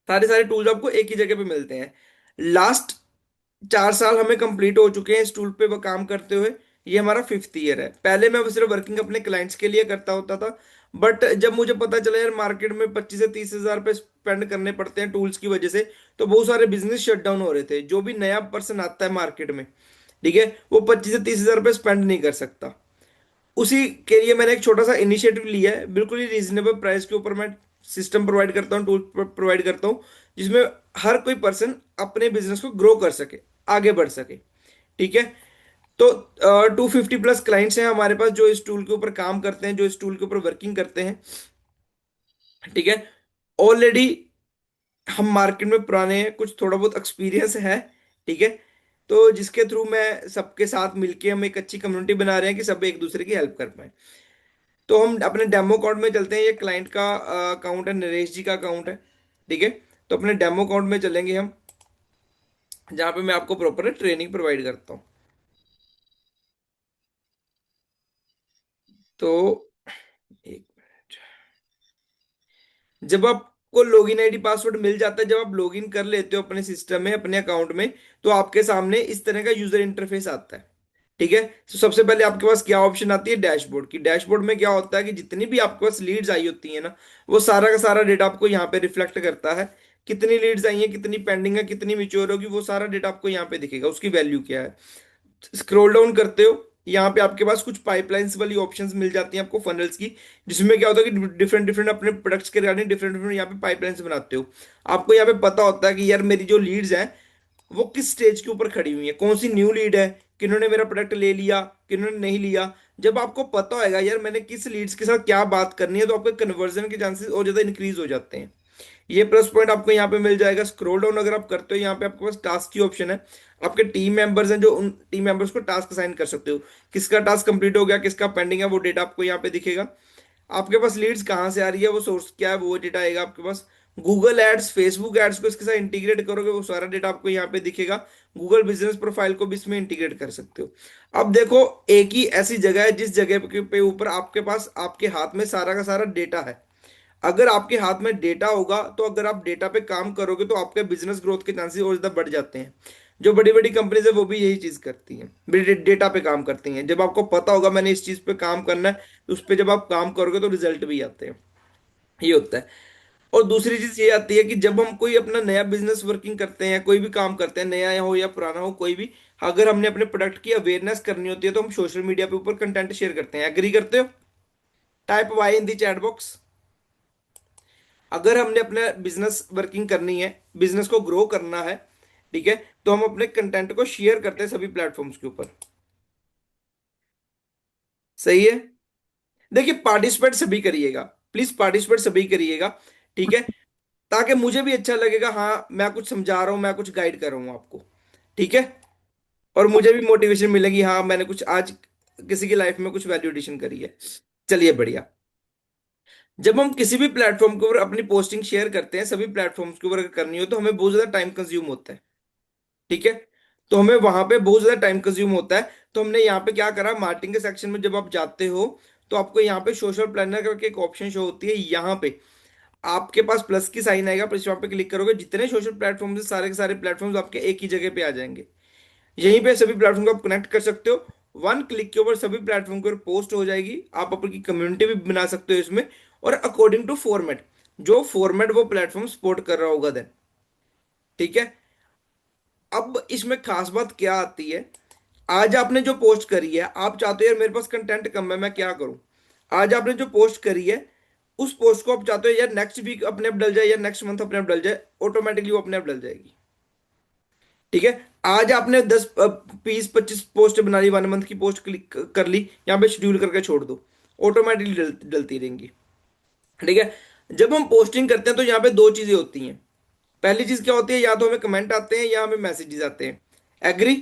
सारे सारे टूल्स आपको एक ही जगह पे मिलते हैं। लास्ट 4 साल हमें कंप्लीट हो चुके हैं इस टूल पे वो काम करते हुए। ये हमारा 5th ईयर है। पहले मैं सिर्फ वर्किंग अपने क्लाइंट्स के लिए करता होता था, बट जब मुझे पता चला यार मार्केट में 25 से 30 हजार पे स्पेंड करने पड़ते हैं टूल्स की वजह से, तो बहुत सारे बिजनेस शट डाउन हो रहे थे। जो भी नया पर्सन आता है मार्केट में, ठीक है, वो 25 से 30 हजार पे स्पेंड नहीं कर सकता। उसी के लिए मैंने एक छोटा सा इनिशिएटिव लिया है। बिल्कुल ही रीजनेबल प्राइस के ऊपर मैं सिस्टम प्रोवाइड करता हूँ, टूल प्रोवाइड करता हूँ, जिसमें हर कोई पर्सन अपने बिजनेस को ग्रो कर सके, आगे बढ़ सके। ठीक है। तो 250+ क्लाइंट्स हैं हमारे पास जो इस टूल के ऊपर काम करते हैं, जो इस टूल के ऊपर वर्किंग करते हैं। ठीक है। ऑलरेडी हम मार्केट में पुराने हैं, कुछ थोड़ा बहुत एक्सपीरियंस है। ठीक है। तो जिसके थ्रू मैं सबके साथ मिलके हम एक अच्छी कम्युनिटी बना रहे हैं कि सब एक दूसरे की हेल्प कर पाए। तो हम अपने डेमो अकाउंट में चलते हैं। ये क्लाइंट का अकाउंट है, नरेश जी का अकाउंट है। ठीक है। तो अपने डेमो अकाउंट में चलेंगे हम, जहाँ पे मैं आपको प्रॉपर ट्रेनिंग प्रोवाइड करता हूँ। तो एक मिनट। जब आपको लॉगिन आईडी पासवर्ड मिल जाता है, जब आप लॉगिन कर लेते हो अपने सिस्टम में, अपने अकाउंट में, तो आपके सामने इस तरह का यूजर इंटरफेस आता है। ठीक है। तो सबसे पहले आपके पास क्या ऑप्शन आती है, डैशबोर्ड की। डैशबोर्ड में क्या होता है कि जितनी भी आपके पास लीड्स आई होती है ना, वो सारा का सारा डेटा आपको यहाँ पे रिफ्लेक्ट करता है। कितनी लीड्स आई हैं, कितनी पेंडिंग है, कितनी मिच्योर होगी, वो सारा डेटा आपको यहाँ पे दिखेगा, उसकी वैल्यू क्या है। स्क्रॉल डाउन करते हो, यहाँ पे आपके पास कुछ पाइपलाइंस वाली ऑप्शंस मिल जाती हैं आपको, फनल्स की, जिसमें क्या होता है कि डिफरेंट डिफरेंट अपने प्रोडक्ट्स के रिगार्डिंग डिफरेंट डिफरेंट यहाँ पे पाइपलाइंस बनाते हो। आपको यहाँ पे पता होता है कि यार मेरी जो लीड्स हैं वो किस स्टेज के ऊपर खड़ी हुई है, कौन सी न्यू लीड है, किन्होंने मेरा प्रोडक्ट ले लिया, किन्होंने नहीं लिया। जब आपको पता होगा यार मैंने किस लीड्स के साथ क्या बात करनी है, तो आपके कन्वर्जन के चांसेस और ज्यादा इंक्रीज हो जाते हैं। ये प्लस पॉइंट आपको यहाँ पे मिल जाएगा। स्क्रॉल डाउन अगर आप करते हो, यहाँ पे आपके पास टास्क की ऑप्शन है। आपके टीम मेंबर्स हैं, जो उन टीम मेंबर्स को टास्क असाइन कर सकते हो। किसका टास्क कंप्लीट हो गया, किसका पेंडिंग है, वो डेटा आपको यहाँ पे दिखेगा। आपके पास लीड्स कहाँ से आ रही है, वो सोर्स क्या है, वो डेटा आएगा आपके पास। गूगल एड्स, फेसबुक एड्स को इसके साथ इंटीग्रेट करोगे, वो सारा डेटा आपको यहाँ पे दिखेगा। गूगल बिजनेस प्रोफाइल को भी इसमें इंटीग्रेट कर सकते हो। अब देखो, एक ही ऐसी जगह है जिस जगह पे ऊपर आपके पास आपके हाथ में सारा का सारा डेटा है। अगर आपके हाथ में डेटा होगा, तो अगर आप डेटा पे काम करोगे, तो आपके बिजनेस ग्रोथ के चांसेस और ज्यादा बढ़ जाते हैं। जो बड़ी बड़ी कंपनीज है वो भी यही चीज करती हैं, डेटा पे काम करती हैं। जब आपको पता होगा मैंने इस चीज पे काम करना है, तो उस पे जब आप काम करोगे तो रिजल्ट भी आते हैं। ये होता है। और दूसरी चीज ये आती है कि जब हम कोई अपना नया बिजनेस वर्किंग करते हैं, कोई भी काम करते हैं, नया हो या पुराना हो कोई भी, अगर हमने अपने प्रोडक्ट की अवेयरनेस करनी होती है, तो हम सोशल मीडिया पे ऊपर कंटेंट शेयर करते हैं। एग्री करते हो? Type Y in the chat box. अगर हमने अपने बिजनेस वर्किंग करनी है, बिजनेस को ग्रो करना है, ठीक है, तो हम अपने कंटेंट को शेयर करते हैं सभी प्लेटफॉर्म्स के ऊपर। सही है। देखिए, पार्टिसिपेट सभी करिएगा, प्लीज पार्टिसिपेट सभी करिएगा। ठीक है। ताकि मुझे भी अच्छा लगेगा, हाँ मैं कुछ समझा रहा हूँ, मैं कुछ गाइड कर रहा हूँ आपको। ठीक है। और मुझे भी मोटिवेशन मिलेगी, हाँ मैंने कुछ आज किसी की लाइफ में कुछ वैल्यू एडिशन करी है। चलिए बढ़िया। जब हम किसी भी प्लेटफॉर्म के ऊपर अपनी पोस्टिंग शेयर करते हैं, सभी प्लेटफॉर्म्स के ऊपर अगर करनी हो, तो हमें बहुत ज्यादा टाइम कंज्यूम होता है। ठीक है। तो हमें वहां पे बहुत ज्यादा टाइम कंज्यूम होता है। तो हमने यहाँ पे क्या करा, मार्केटिंग के सेक्शन में जब आप जाते हो, तो आपको यहाँ पे सोशल प्लानर करके एक ऑप्शन शो होती है। यहाँ पे आपके पास प्लस की साइन आएगा, प्लस वहां पे क्लिक करोगे, जितने सोशल प्लेटफॉर्म है सारे के सारे प्लेटफॉर्म्स आपके एक ही जगह पे आ जाएंगे। यहीं पे सभी प्लेटफॉर्म को आप कनेक्ट कर सकते हो। वन क्लिक के ऊपर सभी प्लेटफॉर्म के ऊपर पोस्ट हो जाएगी। आप अपनी कम्युनिटी भी बना सकते हो इसमें, और अकॉर्डिंग टू फॉर्मेट, जो फॉर्मेट वो प्लेटफॉर्म सपोर्ट कर रहा होगा देन। ठीक है। अब इसमें खास बात क्या आती है, आज आपने जो पोस्ट करी है, आप चाहते हो यार मेरे पास कंटेंट कम है, मैं क्या करूं। आज आपने जो पोस्ट करी है, उस पोस्ट को आप चाहते हो यार नेक्स्ट वीक अपने आप डल जाए, या नेक्स्ट मंथ अपने आप डल जाए, ऑटोमेटिकली वो अपने आप डल जाएगी। ठीक है। आज आपने 10 20 25 पोस्ट बना ली, 1 मंथ की पोस्ट क्लिक कर ली, यहाँ पे शेड्यूल करके छोड़ दो, ऑटोमेटिकली डलती रहेंगी। ठीक है। जब हम पोस्टिंग करते हैं, तो यहाँ पे दो चीजें होती हैं। पहली चीज क्या होती है, या तो हमें कमेंट आते हैं या हमें मैसेजेस आते हैं। एग्री?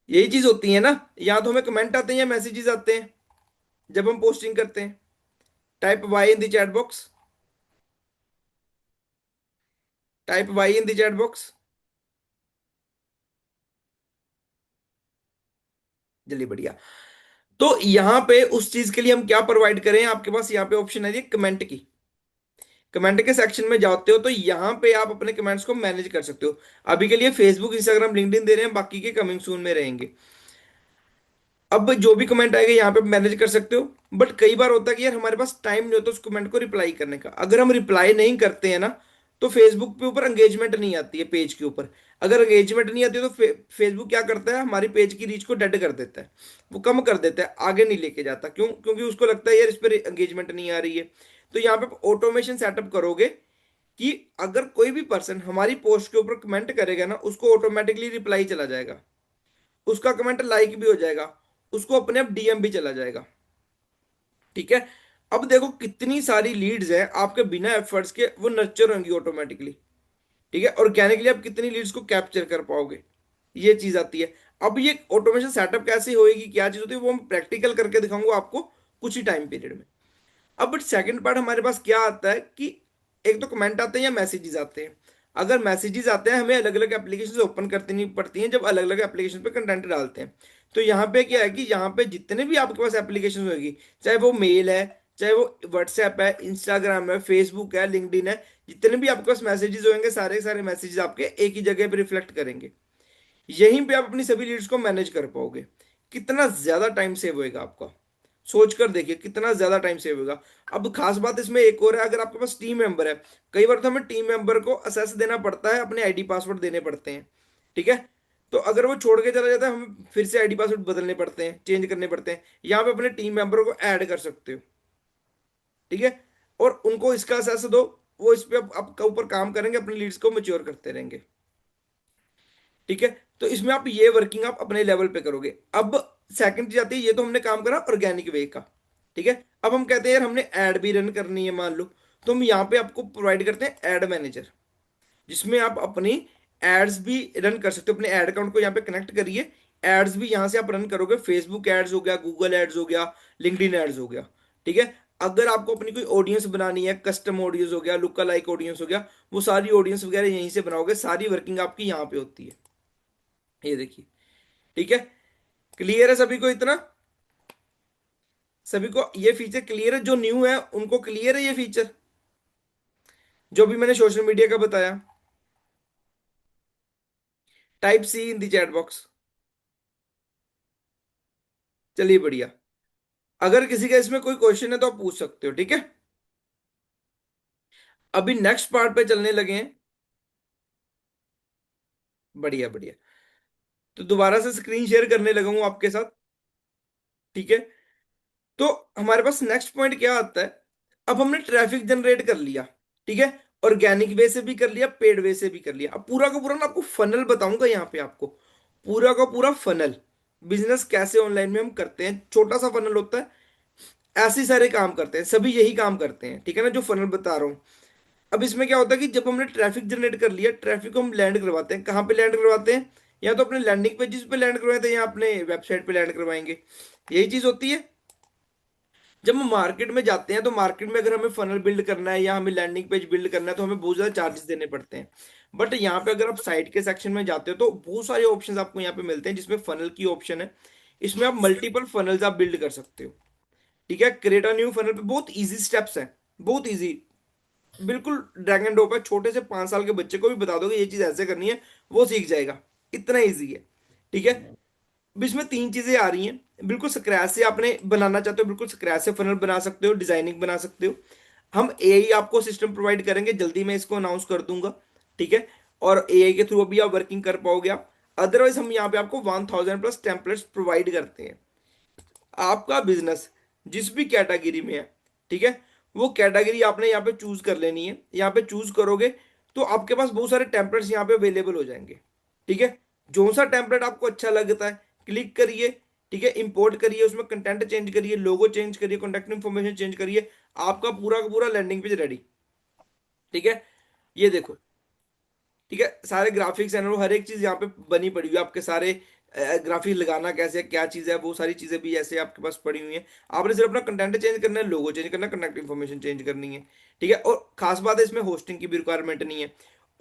यही चीज होती है ना, या तो हमें कमेंट आते हैं या मैसेजेस आते हैं जब हम पोस्टिंग करते हैं। Type Y in the chat box. Type Y in the chat box. जल्दी, बढ़िया। तो यहाँ पे उस चीज के लिए हम क्या प्रोवाइड करें, आपके पास यहाँ पे ऑप्शन है जी कमेंट की। कमेंट के सेक्शन में जाते हो तो यहाँ पे आप अपने कमेंट्स को मैनेज कर सकते हो। अभी के लिए फेसबुक, इंस्टाग्राम, लिंक्डइन दे रहे हैं, बाकी के कमिंग सून में रहेंगे। अब जो भी कमेंट आएगा यहाँ पे मैनेज कर सकते हो। बट कई बार होता है कि यार हमारे पास टाइम नहीं होता उस कमेंट को रिप्लाई करने का। अगर हम रिप्लाई नहीं करते हैं ना, तो फेसबुक पे ऊपर एंगेजमेंट नहीं आती है पेज के ऊपर। अगर एंगेजमेंट नहीं आती है तो फेसबुक क्या करता है, हमारी पेज की रीच को डेड कर देता है, वो कम कर देता है, आगे नहीं लेके जाता। क्यों? क्योंकि उसको लगता है यार इस पर एंगेजमेंट नहीं आ रही है। तो यहाँ पे ऑटोमेशन सेटअप करोगे कि अगर कोई भी पर्सन हमारी पोस्ट के ऊपर कमेंट करेगा ना, उसको ऑटोमेटिकली रिप्लाई चला जाएगा, उसका कमेंट लाइक भी हो जाएगा, उसको अपने आप डीएम भी चला जाएगा। ठीक है। अब देखो कितनी सारी लीड्स हैं आपके बिना एफर्ट्स के, वो नर्चर होंगी ऑटोमेटिकली। ठीक है। ऑर्गेनिकली आप कितनी लीड्स को कैप्चर कर पाओगे, ये चीज आती है। अब ये ऑटोमेशन सेटअप कैसे होएगी, क्या चीज होती है, वो मैं प्रैक्टिकल करके दिखाऊंगा आपको कुछ ही टाइम पीरियड में। अब बट सेकंड पार्ट हमारे पास क्या आता है कि एक तो कमेंट आते हैं या मैसेजेस आते हैं। अगर मैसेजेस आते हैं, हमें अलग अलग एप्लीकेशन ओपन करनी पड़ती हैं जब अलग अलग एप्लीकेशन पे कंटेंट डालते हैं। तो यहाँ पे क्या है कि यहाँ पे जितने भी आपके पास एप्लीकेशन होगी, चाहे वो मेल है, चाहे वो व्हाट्सएप है, इंस्टाग्राम है, फेसबुक है, लिंक्डइन है, जितने भी आपके पास मैसेजेस होंगे, सारे सारे मैसेजेस आपके एक ही जगह पे रिफ्लेक्ट करेंगे। यहीं पे आप अपनी सभी लीड्स को मैनेज कर पाओगे। कितना ज्यादा टाइम सेव होएगा आपका, सोच कर देखिए कितना ज्यादा टाइम सेव होगा। अब खास बात इसमें एक और है, अगर आपके पास टीम मेंबर है, कई बार तो हमें टीम मेंबर को असेस देना पड़ता है, अपने आईडी पासवर्ड देने पड़ते हैं। ठीक है। तो अगर वो छोड़ के चला जाता है, हमें फिर से आईडी पासवर्ड बदलने पड़ते हैं, चेंज करने पड़ते हैं। यहाँ पे अपने टीम मेंबर को ऐड कर सकते हो। ठीक है। और उनको इसका असेस दो, वो इस पे आपका ऊपर काम करेंगे, अपनी लीड्स को मैच्योर करते रहेंगे। ठीक है। तो इसमें आप ये वर्किंग आप अपने लेवल पे करोगे। अब सेकंड चीज आती है, ये तो हमने काम करा ऑर्गेनिक वे का। ठीक है। अब हम कहते हैं यार हमने ऐड भी रन करनी है मान लो, तो हम यहाँ पे आपको प्रोवाइड करते हैं एड मैनेजर, जिसमें आप अपनी एड्स भी रन कर सकते हो। अपने एड अकाउंट को यहाँ पे कनेक्ट करिए, एड्स भी यहाँ से आप रन करोगे। फेसबुक एड्स हो गया, गूगल एड्स हो गया, लिंक्डइन एड्स हो गया। ठीक है। अगर आपको अपनी कोई ऑडियंस बनानी है, कस्टम ऑडियंस हो गया, लुक लाइक ऑडियंस हो गया, वो सारी ऑडियंस वगैरह यहीं से बनाओगे। सारी वर्किंग आपकी यहाँ पे होती है। ये देखिए। ठीक है। क्लियर है सभी को इतना? सभी को ये फीचर क्लियर है? जो न्यू है उनको क्लियर है ये फीचर, जो भी मैंने सोशल मीडिया का बताया? Type C in the chat box. चलिए बढ़िया। अगर किसी का इसमें कोई क्वेश्चन है तो आप पूछ सकते हो। ठीक है। अभी नेक्स्ट पार्ट पे चलने लगे हैं। बढ़िया बढ़िया। तो दोबारा से स्क्रीन शेयर करने लगा हूं आपके साथ। ठीक है। तो हमारे पास नेक्स्ट पॉइंट क्या आता है। अब हमने ट्रैफिक जनरेट कर लिया। ठीक है। ऑर्गेनिक वे से भी कर लिया, पेड वे से भी कर लिया। अब पूरा का पूरा ना आपको फनल बताऊंगा यहाँ पे आपको, पूरा का पूरा फनल। बिजनेस कैसे ऑनलाइन में हम करते हैं, छोटा सा फनल होता है, ऐसे सारे काम करते हैं, सभी यही काम करते हैं। ठीक है ना, जो फनल बता रहा हूँ। अब इसमें क्या होता है कि जब हमने ट्रैफिक जनरेट कर लिया, ट्रैफिक को हम लैंड करवाते हैं। कहाँ पे लैंड करवाते हैं? या तो अपने लैंडिंग पेजेस पे लैंड करवाते हैं, या अपने वेबसाइट पे लैंड करवाएंगे। यही चीज होती है। जब हम मार्केट में जाते हैं, तो मार्केट में अगर हमें फनल बिल्ड करना है या हमें लैंडिंग पेज बिल्ड करना है, तो हमें बहुत ज्यादा चार्जेस देने पड़ते हैं। बट यहाँ पे अगर आप साइट के सेक्शन में जाते हो, तो बहुत सारे ऑप्शंस आपको यहाँ पे मिलते हैं, जिसमें फनल की ऑप्शन है। इसमें आप मल्टीपल फनल्स आप बिल्ड कर सकते हो। ठीक है। क्रिएट अ न्यू फनल पे बहुत इजी स्टेप्स हैं, बहुत इजी, बिल्कुल ड्रैग एंड ड्रॉप है। छोटे से 5 साल के बच्चे को भी बता दोगे ये चीज ऐसे करनी है, वो सीख जाएगा। इतना इजी है। ठीक है। अब इसमें 3 चीजें आ रही हैं। बिल्कुल स्क्रैच से आपने बनाना चाहते हो, बिल्कुल स्क्रैच से फनल बना सकते हो, डिजाइनिंग बना सकते हो। हम एआई आपको सिस्टम प्रोवाइड करेंगे, जल्दी मैं इसको अनाउंस कर दूंगा। ठीक है। और एआई के थ्रू अभी आप वर्किंग कर पाओगे आप। अदरवाइज हम यहाँ पे आपको 1000+ टेम्पलेट्स प्रोवाइड करते हैं। आपका बिजनेस जिस भी कैटेगरी में है, ठीक है, वो कैटेगरी आपने यहाँ पे चूज कर लेनी है। यहाँ पे चूज करोगे तो आपके पास बहुत सारे टेम्पलेट्स यहाँ पे अवेलेबल हो जाएंगे। ठीक है। जो सा टेम्पलेट आपको अच्छा लगता है, क्लिक करिए। ठीक है। इंपोर्ट करिए, उसमें कंटेंट चेंज करिए, लोगो चेंज करिए, कॉन्टेक्ट इन्फॉर्मेशन चेंज करिए, आपका पूरा का पूरा लैंडिंग पेज रेडी। ठीक है। ये देखो। ठीक है। सारे ग्राफिक्स एंड हर एक चीज यहाँ पे बनी पड़ी हुई है। आपके सारे ग्राफिक लगाना कैसे है, क्या चीज है, वो सारी चीजें भी ऐसे आपके पास पड़ी हुई हैं। आपने सिर्फ अपना कंटेंट चेंज करना है, लोगो चेंज करना है, कनेक्ट इन्फॉर्मेशन चेंज करनी है। ठीक है। और खास बात है, इसमें होस्टिंग की भी रिक्वायरमेंट नहीं है।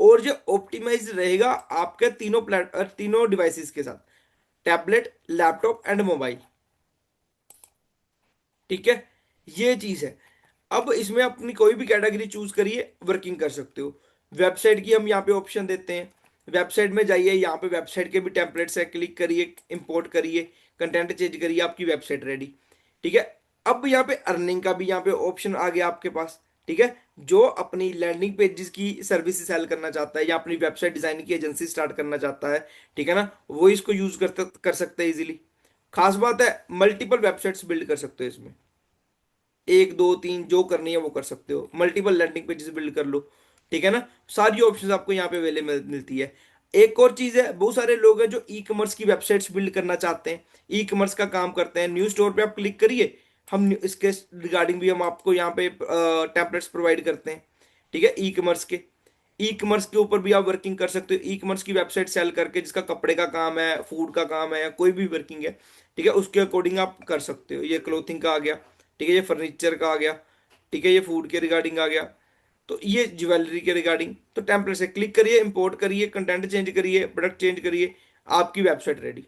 और जो ऑप्टिमाइज रहेगा आपके तीनों डिवाइसेस के साथ, टैबलेट, लैपटॉप एंड मोबाइल। ठीक है। ये चीज है। अब इसमें अपनी कोई भी कैटेगरी चूज करिए, वर्किंग कर सकते हो। वेबसाइट की हम यहाँ पे ऑप्शन देते हैं। वेबसाइट में जाइए, यहाँ पे वेबसाइट के भी टेम्पलेट्स है, क्लिक करिए, इंपोर्ट करिए, कंटेंट चेंज करिए, आपकी वेबसाइट रेडी। ठीक है। अब यहाँ पे अर्निंग का भी यहाँ पे ऑप्शन आ गया आपके पास। ठीक है। जो अपनी लैंडिंग पेजेस की सर्विस सेल करना चाहता है या अपनी वेबसाइट डिजाइन की एजेंसी स्टार्ट करना चाहता है, ठीक है ना, वो इसको यूज कर सकते हैं इजीली। खास बात है, मल्टीपल वेबसाइट्स बिल्ड कर सकते हो इसमें, एक दो तीन जो करनी है वो कर सकते हो, मल्टीपल लैंडिंग पेजेस बिल्ड कर लो। ठीक है ना। सारी ऑप्शंस आपको यहाँ पे अवेलेबल मिलती है। एक और चीज है, बहुत सारे लोग हैं जो ई कॉमर्स की वेबसाइट्स बिल्ड करना चाहते हैं, ई कॉमर्स का काम करते हैं। न्यू स्टोर पे आप क्लिक करिए, हम इसके रिगार्डिंग भी हम आपको यहाँ पे टेम्पलेट्स प्रोवाइड करते हैं। ठीक है। ई कॉमर्स के, ई कॉमर्स के ऊपर भी आप वर्किंग कर सकते हो, ई कॉमर्स की वेबसाइट सेल करके, जिसका कपड़े का काम है, फूड का काम है, या कोई भी वर्किंग है, ठीक है, उसके अकॉर्डिंग आप कर सकते हो। ये क्लोथिंग का आ गया, ठीक है, ये फर्नीचर का आ गया, ठीक है, ये फूड के रिगार्डिंग आ गया, तो ये ज्वेलरी के रिगार्डिंग। तो टेम्पलेट से क्लिक करिए, इंपोर्ट करिए, कंटेंट चेंज करिए, प्रोडक्ट चेंज करिए, आपकी वेबसाइट रेडी।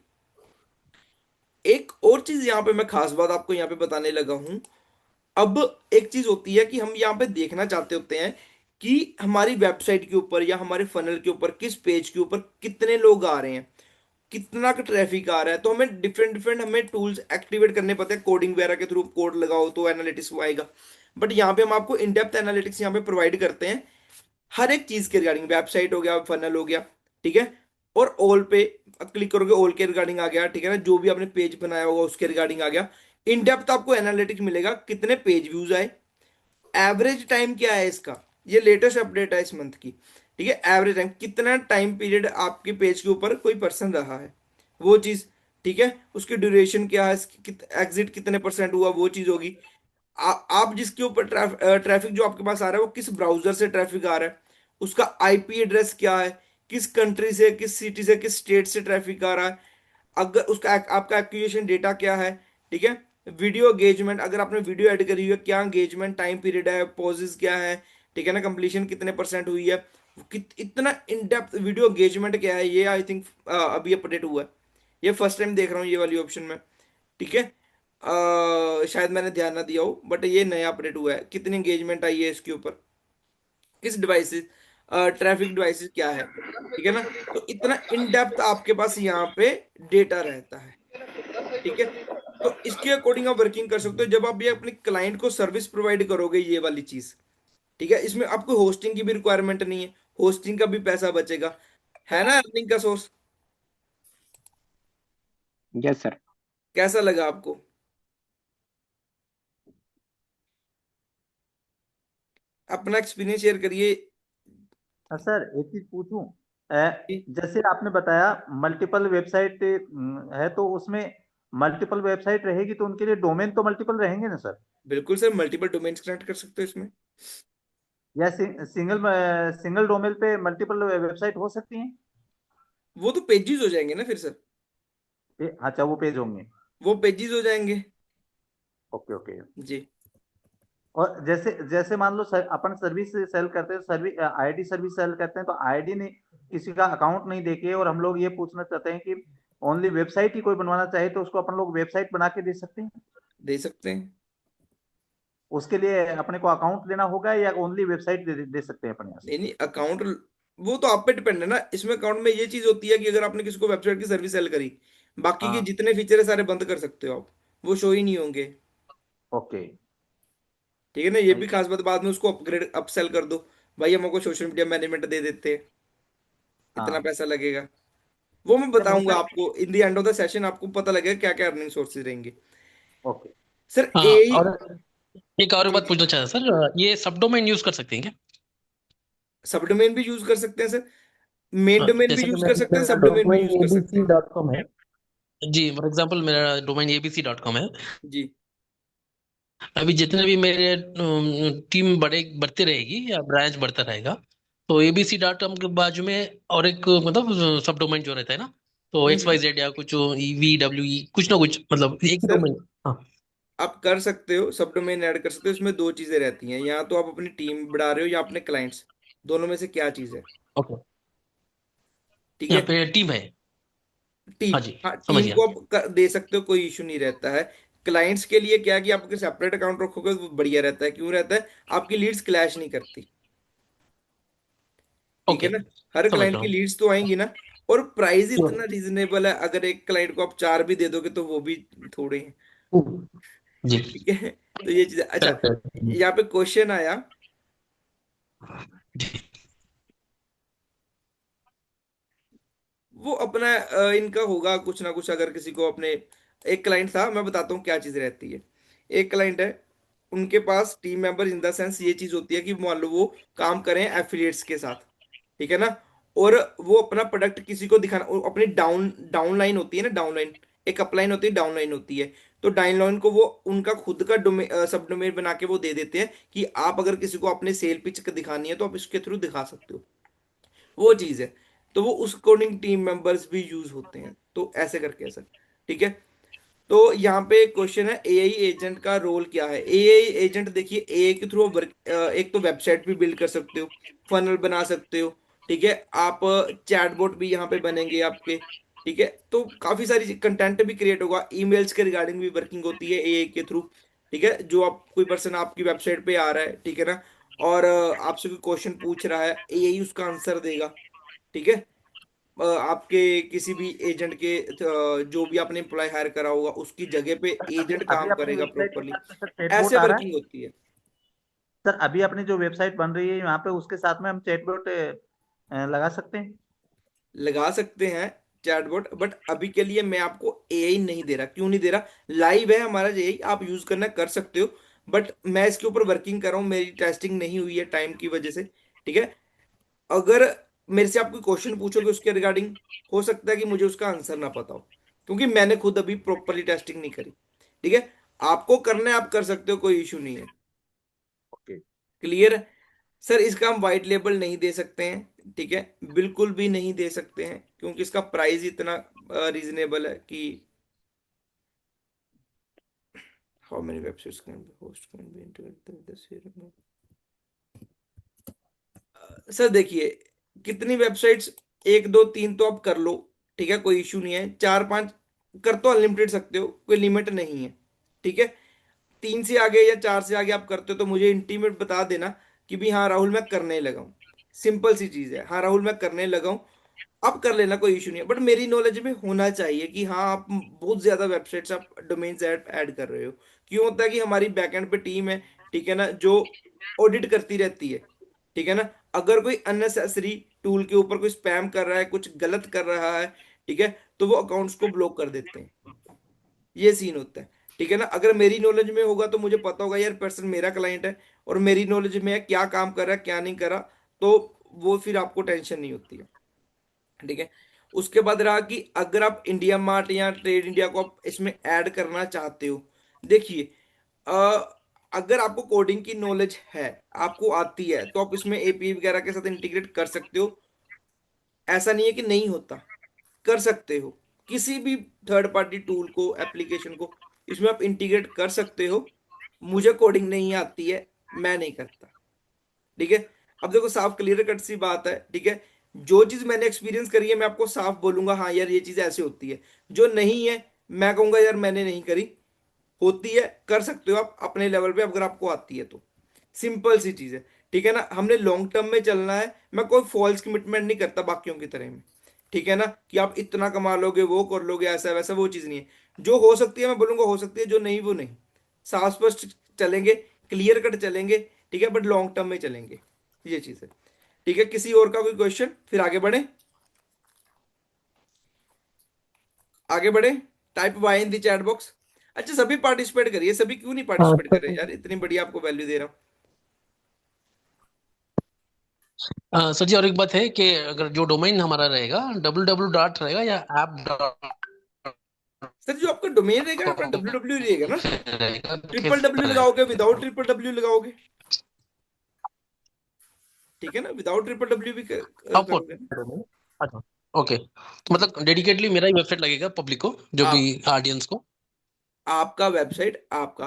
एक और चीज यहाँ पे मैं खास बात आपको यहाँ पे बताने लगा हूँ। अब एक चीज होती है कि हम यहाँ पे देखना चाहते होते हैं कि हमारी वेबसाइट के ऊपर या हमारे फनल के ऊपर, किस पेज के ऊपर कितने लोग आ रहे हैं, कितना का ट्रैफिक आ रहा है। तो हमें डिफरेंट डिफरेंट हमें टूल्स एक्टिवेट करने पड़ते हैं, कोडिंग वगैरह के थ्रू कोड लगाओ तो एनालिटिक्स आएगा। बट यहाँ पे हम आपको इन डेप्थ एनालिटिक्स यहाँ पे प्रोवाइड करते हैं, हर एक चीज के रिगार्डिंग, वेबसाइट हो गया, फनल हो गया, ठीक है, और ऑल पे क्लिक करोगे, ऑल के रिगार्डिंग आ गया, ठीक है ना, जो भी आपने पेज बनाया होगा उसके रिगार्डिंग आ गया। इन डेप्थ आपको एनालिटिक्स मिलेगा, कितने पेज व्यूज आए, एवरेज टाइम क्या है इसका, ये लेटेस्ट अपडेट है इस मंथ की, ठीक है, एवरेज टाइम कितना टाइम पीरियड आपके पेज के ऊपर कोई पर्सन रहा है, वो चीज, ठीक है, उसकी ड्यूरेशन क्या है, एग्जिट कितने परसेंट हुआ, वो चीज होगी। आप जिसके ऊपर ट्रैफिक जो आपके पास आ रहा है वो किस ब्राउजर से ट्रैफिक आ रहा है, उसका आईपी एड्रेस क्या है, किस कंट्री से, किस सिटी से, किस स्टेट से ट्रैफिक आ रहा है, अगर उसका आपका एक्विजिशन डेटा क्या है, ठीक है, वीडियो एंगेजमेंट, अगर आपने वीडियो ऐड करी हुई है, क्या एंगेजमेंट टाइम पीरियड है, पॉजेस क्या है, ठीक है ना, कंप्लीशन कितने परसेंट हुई है, इतना इन डेप्थ वीडियो एंगेजमेंट क्या है, ये आई थिंक अभी अपडेट हुआ है, ये फर्स्ट टाइम देख रहा हूँ ये वाली ऑप्शन में। ठीक है। शायद मैंने ध्यान ना दिया हो, बट ये नया अपडेट हुआ है, कितनी एंगेजमेंट आई है इसके ऊपर, किस डिवाइसेस, ट्रैफिक डिवाइसेस क्या है, ठीक है ना। तो इतना इन डेप्थ आपके पास यहाँ पे डेटा रहता है। ठीक है। तो इसके अकॉर्डिंग आप वर्किंग कर सकते हो जब आप ये अपने क्लाइंट को सर्विस प्रोवाइड करोगे, ये वाली चीज, ठीक है, इसमें आपको होस्टिंग की भी रिक्वायरमेंट नहीं है, होस्टिंग का भी पैसा बचेगा, है ना, अर्निंग का सोर्स। Yes sir. कैसा लगा आपको? अपना एक्सपीरियंस शेयर करिए। सर एक चीज पूछूं। जैसे आपने बताया मल्टीपल वेबसाइट है, तो उसमें मल्टीपल वेबसाइट रहेगी तो उनके लिए डोमेन तो मल्टीपल रहेंगे ना सर? बिल्कुल सर, मल्टीपल डोमेन्स कनेक्ट कर सकते हो इसमें। या सिंगल सिंगल डोमेन पे मल्टीपल वेबसाइट हो सकती हैं? वो तो पेजेस हो जाएंगे ना फिर सर, अच्छा, वो पेज होंगे। वो पेजेस हो जाएंगे। Okay okay. जी। और जैसे जैसे मान लो सर, अपन सर्विस सेल करते हैं, सर्विस आईडी सर्विस सेल करते हैं, तो आईडी नहीं, किसी का अकाउंट नहीं देके, और हम लोग ये पूछना चाहते हैं कि ओनली वेबसाइट ही कोई बनवाना चाहे तो उसको अपन लोग वेबसाइट बना के दे सकते हैं? दे सकते हैं। उसके लिए अपने को अकाउंट लेना होगा या ओनली वेबसाइट दे सकते हैं अपने यहाँ से? नहीं नहीं, अकाउंट वो तो आप पे डिपेंड है ना। इसमें अकाउंट में ये चीज होती है कि अगर आपने किसी को वेबसाइट की सर्विस सेल करी, बाकी के हाँ। जितने फीचर है सारे बंद कर सकते हो आप, वो शो ही नहीं होंगे। ओके। ठीक है ना, ये भी खास बात, बाद में उसको अपग्रेड अपसेल कर दो, भाई हमको सोशल मीडिया मैनेजमेंट दे देते हैं, इतना हाँ। पैसा लगेगा। वो मैं जब बताऊंगा होता है। आपको in the end of the session, आपको पता लगेगा क्या क्या अर्निंग सोर्सेज रहेंगे। ओके। सर हाँ, एई। और एक और जी बात जी। पूछना चाहता सर, ये सब डोमेन यूज कर सकते हैं क्या? सब डोमेन भी यूज कर सकते हैं सर, मेन डोमेन भी जैसे कि यूज कर सकते हैं, मेरा सब डोमेन भी डोमेन यूज कर सकते एबीसी हैं। डॉट कॉम है। जी, फॉर एग्जांपल मेरा डोमेन abc.com है। जी। अभी जितने भी मेरे टीम बढ़ते रहेगी या ब्रांच बढ़ता रहेगा, तो abc.com के बाजू में और एक मतलब सब डोमेन जो रहता है ना, तो एक्स वाई हम्म। जेड या कुछ वी कुछ ना कुछ, मतलब एक सर डोमेन। हाँ। आप कर सकते हो, सब डोमेन ऐड कर सकते हो, इसमें दो चीजें रहती हैं, या तो आप अपनी टीम बढ़ा रहे हो या अपने क्लाइंट्स, दोनों में से क्या चीज है। ओके। ठीक यहाँ है। पे टीम है। टीम, हाँ जी, हाँ समझ टीम गया। को आप दे सकते हो, कोई इशू नहीं रहता है। क्लाइंट्स के लिए क्या है कि आप अगर सेपरेट अकाउंट रखोगे तो बढ़िया रहता है। क्यों रहता है? आपकी लीड्स क्लैश नहीं करती। ठीक है ओके, ना? हर समझ क्लाइंट रहा की हूँ। लीड्स तो आएंगी ना। और प्राइस इतना हम्म, रीजनेबल है, अगर एक क्लाइंट को आप 4 भी दे दोगे तो वो भी थोड़े हैं। जी, ठीक है। तो ये चीज अच्छा, करेक्ट करेक्ट। यहाँ पे क्वेश्चन आया, जी। वो अपना इनका होगा कुछ ना कुछ। अगर किसी को अपने, एक क्लाइंट था, मैं बताता हूँ क्या चीज रहती है। एक क्लाइंट है, उनके पास team member in the sense ये चीज होती है कि मान लो वो काम करें एफिलिएट्स के साथ। ठीक है ना? और वो अपना प्रोडक्ट किसी को दिखाना, वो अपनी डाउन लाइन होती है ना, डाउन लाइन, एक अपलाइन होती है, डाउन लाइन होती है। तो डाउन लाइन को वो उनका खुद का सब डोमेन बना के वो दे देते हैं कि आप अगर किसी को अपने सेल पिच दिखानी है तो आप इसके थ्रू दिखा सकते हो। वो चीज है। तो वो उस अकॉर्डिंग टीम मेंबर्स भी यूज होते हैं, तो ऐसे करके ऐसा। ठीक है। तो यहाँ पे क्वेश्चन है, एआई एजेंट का रोल क्या है? एआई एजेंट देखिए, एआई के थ्रू वर्क, एक तो वेबसाइट भी बिल्ड कर सकते हो, फनल बना सकते हो। ठीक है। आप चैटबॉट भी यहाँ पे बनेंगे आपके। ठीक है। तो काफी सारी कंटेंट भी क्रिएट होगा, ईमेल्स के रिगार्डिंग भी वर्किंग होती है एआई के थ्रू। ठीक है। जो आप, कोई पर्सन आपकी वेबसाइट पे आ रहा है, ठीक है ना, और आपसे कोई क्वेश्चन पूछ रहा है, एआई उसका आंसर देगा। ठीक है। आपके किसी भी एजेंट के जो भी आपने एम्प्लॉय हायर करा होगा उसकी जगह पे अभी एजेंट अभी काम अपनी करेगा वेबसाइट के प्रॉपरली। साथ में सर चैटबॉट ऐसे आ रहा है। वर्किंग होती है। सर अभी अपनी जो वेबसाइट बन रही है यहाँ पे उसके साथ में हम चैटबॉट लगा सकते हैं। लगा सकते हैं चैटबॉट, बट अभी के लिए मैं आपको एआई नहीं दे रहा। क्यों नहीं दे रहा? लाइव है हमारा एआई, आप यूज करना कर सकते हो, बट मैं इसके ऊपर वर्किंग कर रहा हूँ, मेरी टेस्टिंग नहीं हुई है टाइम की वजह से। ठीक है। अगर मेरे से आप कोई क्वेश्चन पूछोगे उसके रिगार्डिंग, हो सकता है कि मुझे उसका आंसर ना पता हो, क्योंकि मैंने खुद अभी प्रॉपरली टेस्टिंग नहीं करी। ठीक है। आपको करना है, आप कर सकते हो, कोई इशू नहीं है। ओके। क्लियर? सर इसका हम वाइट लेबल नहीं दे सकते हैं, ठीक है, बिल्कुल भी नहीं दे सकते हैं, क्योंकि इसका प्राइस इतना रीजनेबल है कि how many websites can be host can be integrated with the sir देखिए, कितनी वेबसाइट्स, एक दो तीन तो आप कर लो, ठीक है, कोई इशू नहीं है। चार पांच कर तो अनलिमिटेड सकते हो, कोई लिमिट नहीं है। ठीक है। तीन से आगे या चार से आगे आप करते हो तो मुझे इंटीमेट बता देना कि भी हाँ राहुल मैं करने लगा हूँ। सिंपल सी चीज है, हाँ राहुल मैं करने लगा हूँ। आप कर लेना, कोई इशू नहीं है, बट मेरी नॉलेज में होना चाहिए कि हाँ आप बहुत ज्यादा वेबसाइट्स, आप डोमेन्स ऐड कर रहे हो। क्यों होता है कि हमारी बैकएंड पे टीम है, ठीक है ना, जो ऑडिट करती रहती है। ठीक है ना? अगर कोई अननेसेसरी टूल के ऊपर कोई स्पैम कर रहा है, कुछ गलत कर रहा है, ठीक है, तो वो अकाउंट्स को ब्लॉक कर देते हैं। ये सीन होता है। ठीक है ना? अगर मेरी नॉलेज में होगा तो मुझे पता होगा यार पर्सन मेरा क्लाइंट है और मेरी नॉलेज में है क्या काम कर रहा है क्या नहीं कर रहा, तो वो फिर आपको टेंशन नहीं होती है। ठीक है। उसके बाद रहा कि अगर आप इंडिया मार्ट या ट्रेड इंडिया को आप इसमें ऐड करना चाहते हो, देखिए, अगर आपको कोडिंग की नॉलेज है, आपको आती है, तो आप इसमें एपीआई वगैरह के साथ इंटीग्रेट कर सकते हो। ऐसा नहीं है कि नहीं होता, कर सकते हो। किसी भी थर्ड पार्टी टूल को, एप्लीकेशन को इसमें आप इंटीग्रेट कर सकते हो। मुझे कोडिंग नहीं आती है, मैं नहीं करता। ठीक है। अब देखो, साफ क्लियर कट सी बात है। ठीक है। जो चीज मैंने एक्सपीरियंस करी है मैं आपको साफ बोलूंगा, हाँ यार ये चीज ऐसे होती है। जो नहीं है मैं कहूंगा यार मैंने नहीं करी। होती है, कर सकते हो आप अपने लेवल पे अगर आपको आती है तो। सिंपल सी चीज है। ठीक है ना? हमने लॉन्ग टर्म में चलना है, मैं कोई फॉल्स कमिटमेंट नहीं करता बाकियों की तरह में। ठीक है ना? कि आप इतना कमा लोगे, वो कर लोगे, ऐसा वैसा, वो चीज नहीं है। जो हो सकती है मैं बोलूंगा हो सकती है, जो नहीं वो नहीं। साफ स्पष्ट चलेंगे, क्लियर कट चलेंगे। ठीक है, बट लॉन्ग टर्म में चलेंगे। ये चीज है। ठीक है। किसी और का कोई क्वेश्चन, फिर आगे बढ़े? आगे बढ़े। Type Y in the chat box. अच्छा, सभी पार्टिसिपेट करिए, सभी क्यों नहीं पार्टिसिपेट कर रहे यार? इतनी बढ़िया आपको वैल्यू दे रहा हूँ। सर जी, और एक बात है कि अगर जो डोमेन हमारा रहेगा डब्ल्यू डॉट रहेगा या ऐप डॉट सर जो आपका डोमेन रहेगा आपका कॉम डब्ल्यू डब्ल्यू रहेगा ना? रहेगा, ट्रिपल किस डब्ल्यू तरह लगाओगे, विदाउट ट्रिपल डब्ल्यू लगाओगे? ठीक है ना? विदाउट ट्रिपल डब्ल्यू भी आपको करोगे ना? अच्छा, ओके, तो मतलब डेडिकेटली मेरा ही वेबसाइट लगेगा पब्लिक को, जो भी आप, ऑडियंस को। आपका वेबसाइट आपका,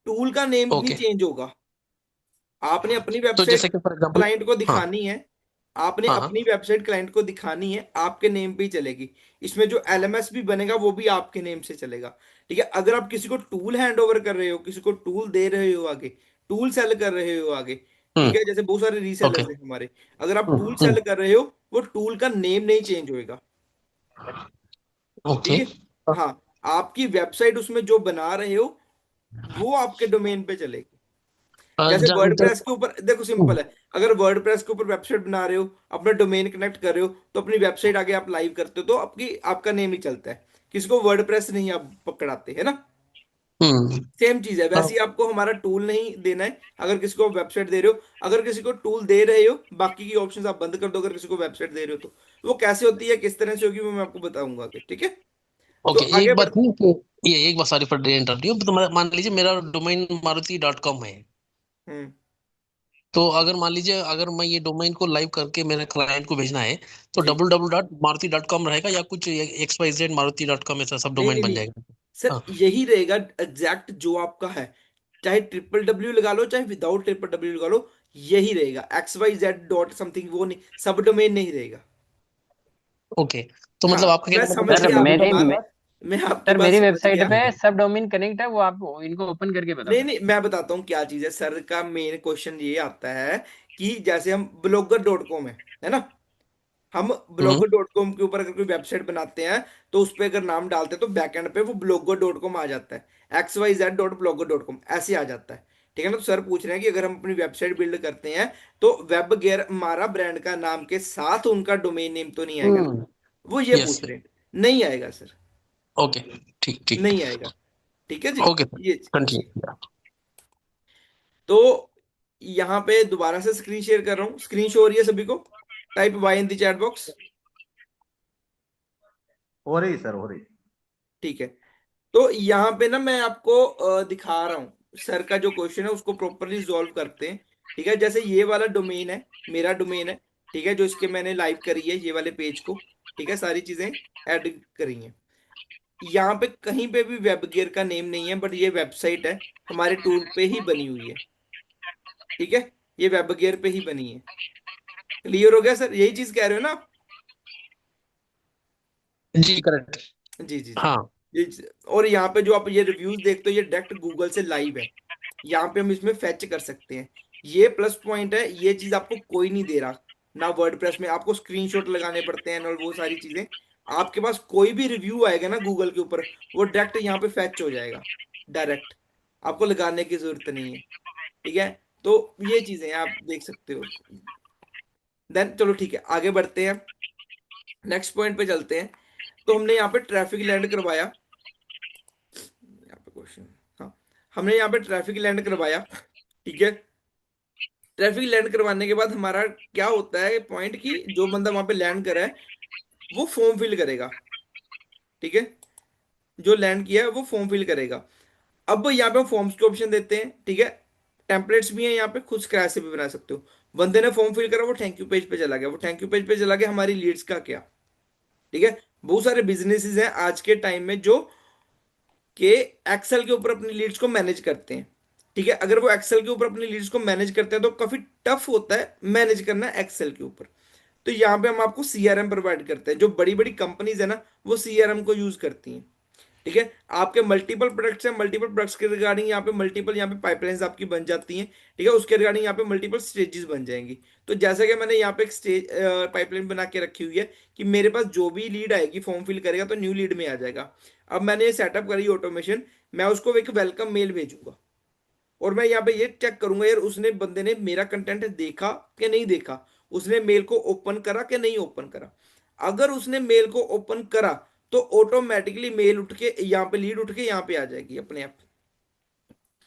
टूल का नेम नहीं ओके, चेंज होगा। आपने अपनी तो वेबसाइट जैसे कि फॉर एग्जांपल, क्लाइंट को हाँ, दिखानी है। आपने हाँ हाँ। अपनी वेबसाइट क्लाइंट को दिखानी है, आपके नेम पे ही चलेगी। इसमें जो एलएमएस भी बनेगा वो भी आपके नेम से चलेगा। ठीक है, अगर आप किसी को टूल हैंड ओवर कर रहे हो, किसी को टूल दे रहे हो आगे, टूल सेल कर रहे हो आगे, ठीक हम्म। है, जैसे बहुत सारे ओके। रीसेलर्स हैं हमारे, अगर आप टूल हम्म। सेल कर रहे हो, वो टूल का नेम नहीं चेंज होएगा। ठीक ओके। है, हाँ, आपकी वेबसाइट उसमें जो बना रहे हो वो आपके डोमेन पे चलेगी। जैसे वर्डप्रेस के ऊपर देखो, सिंपल है, अगर वर्डप्रेस के ऊपर वेबसाइट बना रहे हो, अपना डोमेन कनेक्ट कर रहे हो, तो अपनी वेबसाइट आगे आप लाइव करते हो तो आपकी आपका नेम ही चलता है, किसको वर्डप्रेस नहीं आप पकड़ाते है ना। हम्म। सेम चीज है, हाँ। वैसे ही आपको हमारा टूल नहीं देना है। अगर किसी को वेबसाइट दे रहे हो, अगर किसी को टूल दे रहे हो, बाकी की ऑप्शंस आप बंद कर दो। अगर किसी को वेबसाइट दे रहे हो तो वो कैसे होती है, किस तरह से होगी, वो मैं आपको बताऊंगा आगे। ठीक है, तो ओके, आगे एक बढ़। बात नहीं कि ये एक बात, सॉरी फॉर इंटरप्ट यू, तो मान लीजिए मेरा डोमेन maruti.com है। हम्म। तो अगर मान लीजिए अगर मैं ये डोमेन को लाइव करके मेरे क्लाइंट को भेजना है, तो जी, www.maruti.com रहेगा या कुछ XYZ maruti.com ऐसा सब नहीं डोमेन नहीं बन नहीं जाएगा? सर, हाँ। यही रहेगा एग्जैक्ट जो आपका है, चाहे ट्रिपल डब्ल्यू लगा लो चाहे विदाउट ट्रिपल डब्ल्यू लगा लो, यही रहेगा। XYZ डॉट समथिंग वो नहीं, सब डोमेन नहीं रहेगा। ओके, तो मतलब हाँ, आपका मैं कहने का समझ मतलब सर गया आपकी मेरी बात, मे, मैं आपकी सर बात मेरी समझ वेबसाइट गया। पे सब डोमेन कनेक्ट है, वो आप इनको ओपन करके बता नहीं सकते नहीं, मैं बताता हूँ क्या चीज है। सर का मेन क्वेश्चन ये आता है कि जैसे हम ब्लॉगर.com है ना, हम हैं। ब्लॉगर.com के ऊपर अगर कोई वेबसाइट बनाते हैं, तो उस पर अगर नाम डालते हैं तो बैकएंड पे वो ब्लॉगर.com आ जाता है, XYZ.blogger.com ऐसे आ जाता है। ठीक है ना, तो सर पूछ रहे हैं कि अगर हम अपनी वेबसाइट बिल्ड करते हैं तो वेब गेयर हमारा ब्रांड का नाम के साथ उनका डोमेन नेम तो नहीं आएगा ना, हम्म। वो ये यस। पूछ रहे हैं। नहीं आएगा सर, ओके। ठीक ठीक। नहीं आएगा। ठीक है जी, ओके सर, ये चीज। कंटिन्यू। तो यहाँ पे दोबारा से स्क्रीन शेयर कर रहा हूँ, स्क्रीन शो हो रही है सभी को, type Y in the chat box. हो रही सर, हो रही। ठीक है, तो यहाँ पे ना मैं आपको दिखा रहा हूँ सर का जो क्वेश्चन है उसको प्रॉपरली रिजॉल्व करते हैं। ठीक है, जैसे ये वाला डोमेन है, मेरा डोमेन है, ठीक है, जो इसके मैंने लाइव करी है ये वाले पेज को, ठीक है, सारी चीजें ऐड करी हैं। यहाँ पे कहीं पे भी वेब गियर का नेम नहीं है, बट ये वेबसाइट है, हमारे टूल पे ही बनी हुई है। ठीक है, ये वेब गियर पे ही बनी है। क्लियर हो गया सर, यही चीज कह रहे हो ना आप? जी करेक्ट। जी जी जी, हाँ। और यहाँ पे जो आप ये रिव्यूज देखते हो ये डायरेक्ट गूगल से लाइव है, यहाँ पे हम इसमें फैच कर सकते हैं। ये प्लस पॉइंट है, ये चीज आपको कोई नहीं दे रहा ना। वर्डप्रेस में आपको स्क्रीनशॉट लगाने पड़ते हैं और वो सारी चीजें, आपके पास कोई भी रिव्यू आएगा ना गूगल के ऊपर, वो डायरेक्ट यहाँ पे फैच हो जाएगा, डायरेक्ट, आपको लगाने की जरूरत नहीं है। ठीक है, तो ये चीजें आप देख सकते हो। देन चलो ठीक है, आगे बढ़ते हैं, नेक्स्ट पॉइंट पे चलते हैं। तो हमने यहाँ पे ट्रैफिक लैंड करवाया, यहाँ पे क्वेश्चन, हाँ, हमने यहाँ पे ट्रैफिक लैंड करवाया। ठीक है, ट्रैफिक लैंड करवाने के बाद हमारा क्या होता है पॉइंट, कि जो बंदा वहां पे लैंड करा है वो फॉर्म फिल करेगा। ठीक है, जो लैंड किया है वो फॉर्म फिल करेगा। अब यहाँ पे हम फॉर्म्स के ऑप्शन देते हैं। ठीक है, टेम्पलेट्स भी हैं यहाँ पे, खुद स्क्रैच से भी बना सकते हो। बंदे ने फॉर्म फिल करा, वो थैंक यू पेज पे चला गया, वो थैंक यू पेज पे चला गया, हमारी लीड्स का क्या। ठीक है, बहुत सारे बिजनेसेस हैं आज के टाइम में जो कि एक्सेल के ऊपर अपनी लीड्स को मैनेज करते हैं। ठीक है, अगर वो एक्सेल के ऊपर अपनी लीड्स को मैनेज करते हैं तो काफी टफ होता है मैनेज करना एक्सेल के ऊपर। तो यहाँ पे हम आपको सीआरएम प्रोवाइड करते हैं, जो बड़ी बड़ी कंपनीज है ना वो सीआरएम को यूज करती हैं। ठीक है, आपके मल्टीपल प्रोडक्ट्स हैं, मल्टीपल प्रोडक्ट्स के रिगार्डिंग यहाँ पे मल्टीपल यहाँ पे पाइपलाइंस आपकी बन जाती हैं। ठीक है, उसके रिगार्डिंग यहाँ पे मल्टीपल स्टेजेस बन जाएंगी। तो जैसा कि मैंने यहाँ पे एक स्टेज पाइपलाइन बना के रखी हुई है कि मेरे पास जो भी लीड आएगी फॉर्म फिल करेगा तो न्यू लीड में आ जाएगा। अब मैंने ये सेटअप करी ऑटोमेशन, मैं उसको एक वेलकम मेल भेजूंगा, और मैं यहाँ पे ये चेक करूंगा यार उसने बंदे ने मेरा कंटेंट देखा कि नहीं देखा, उसने मेल को ओपन करा कि नहीं ओपन करा। अगर उसने मेल को ओपन करा तो ऑटोमेटिकली मेल उठ के यहाँ पे लीड उठ के यहाँ पे आ जाएगी अपने आप।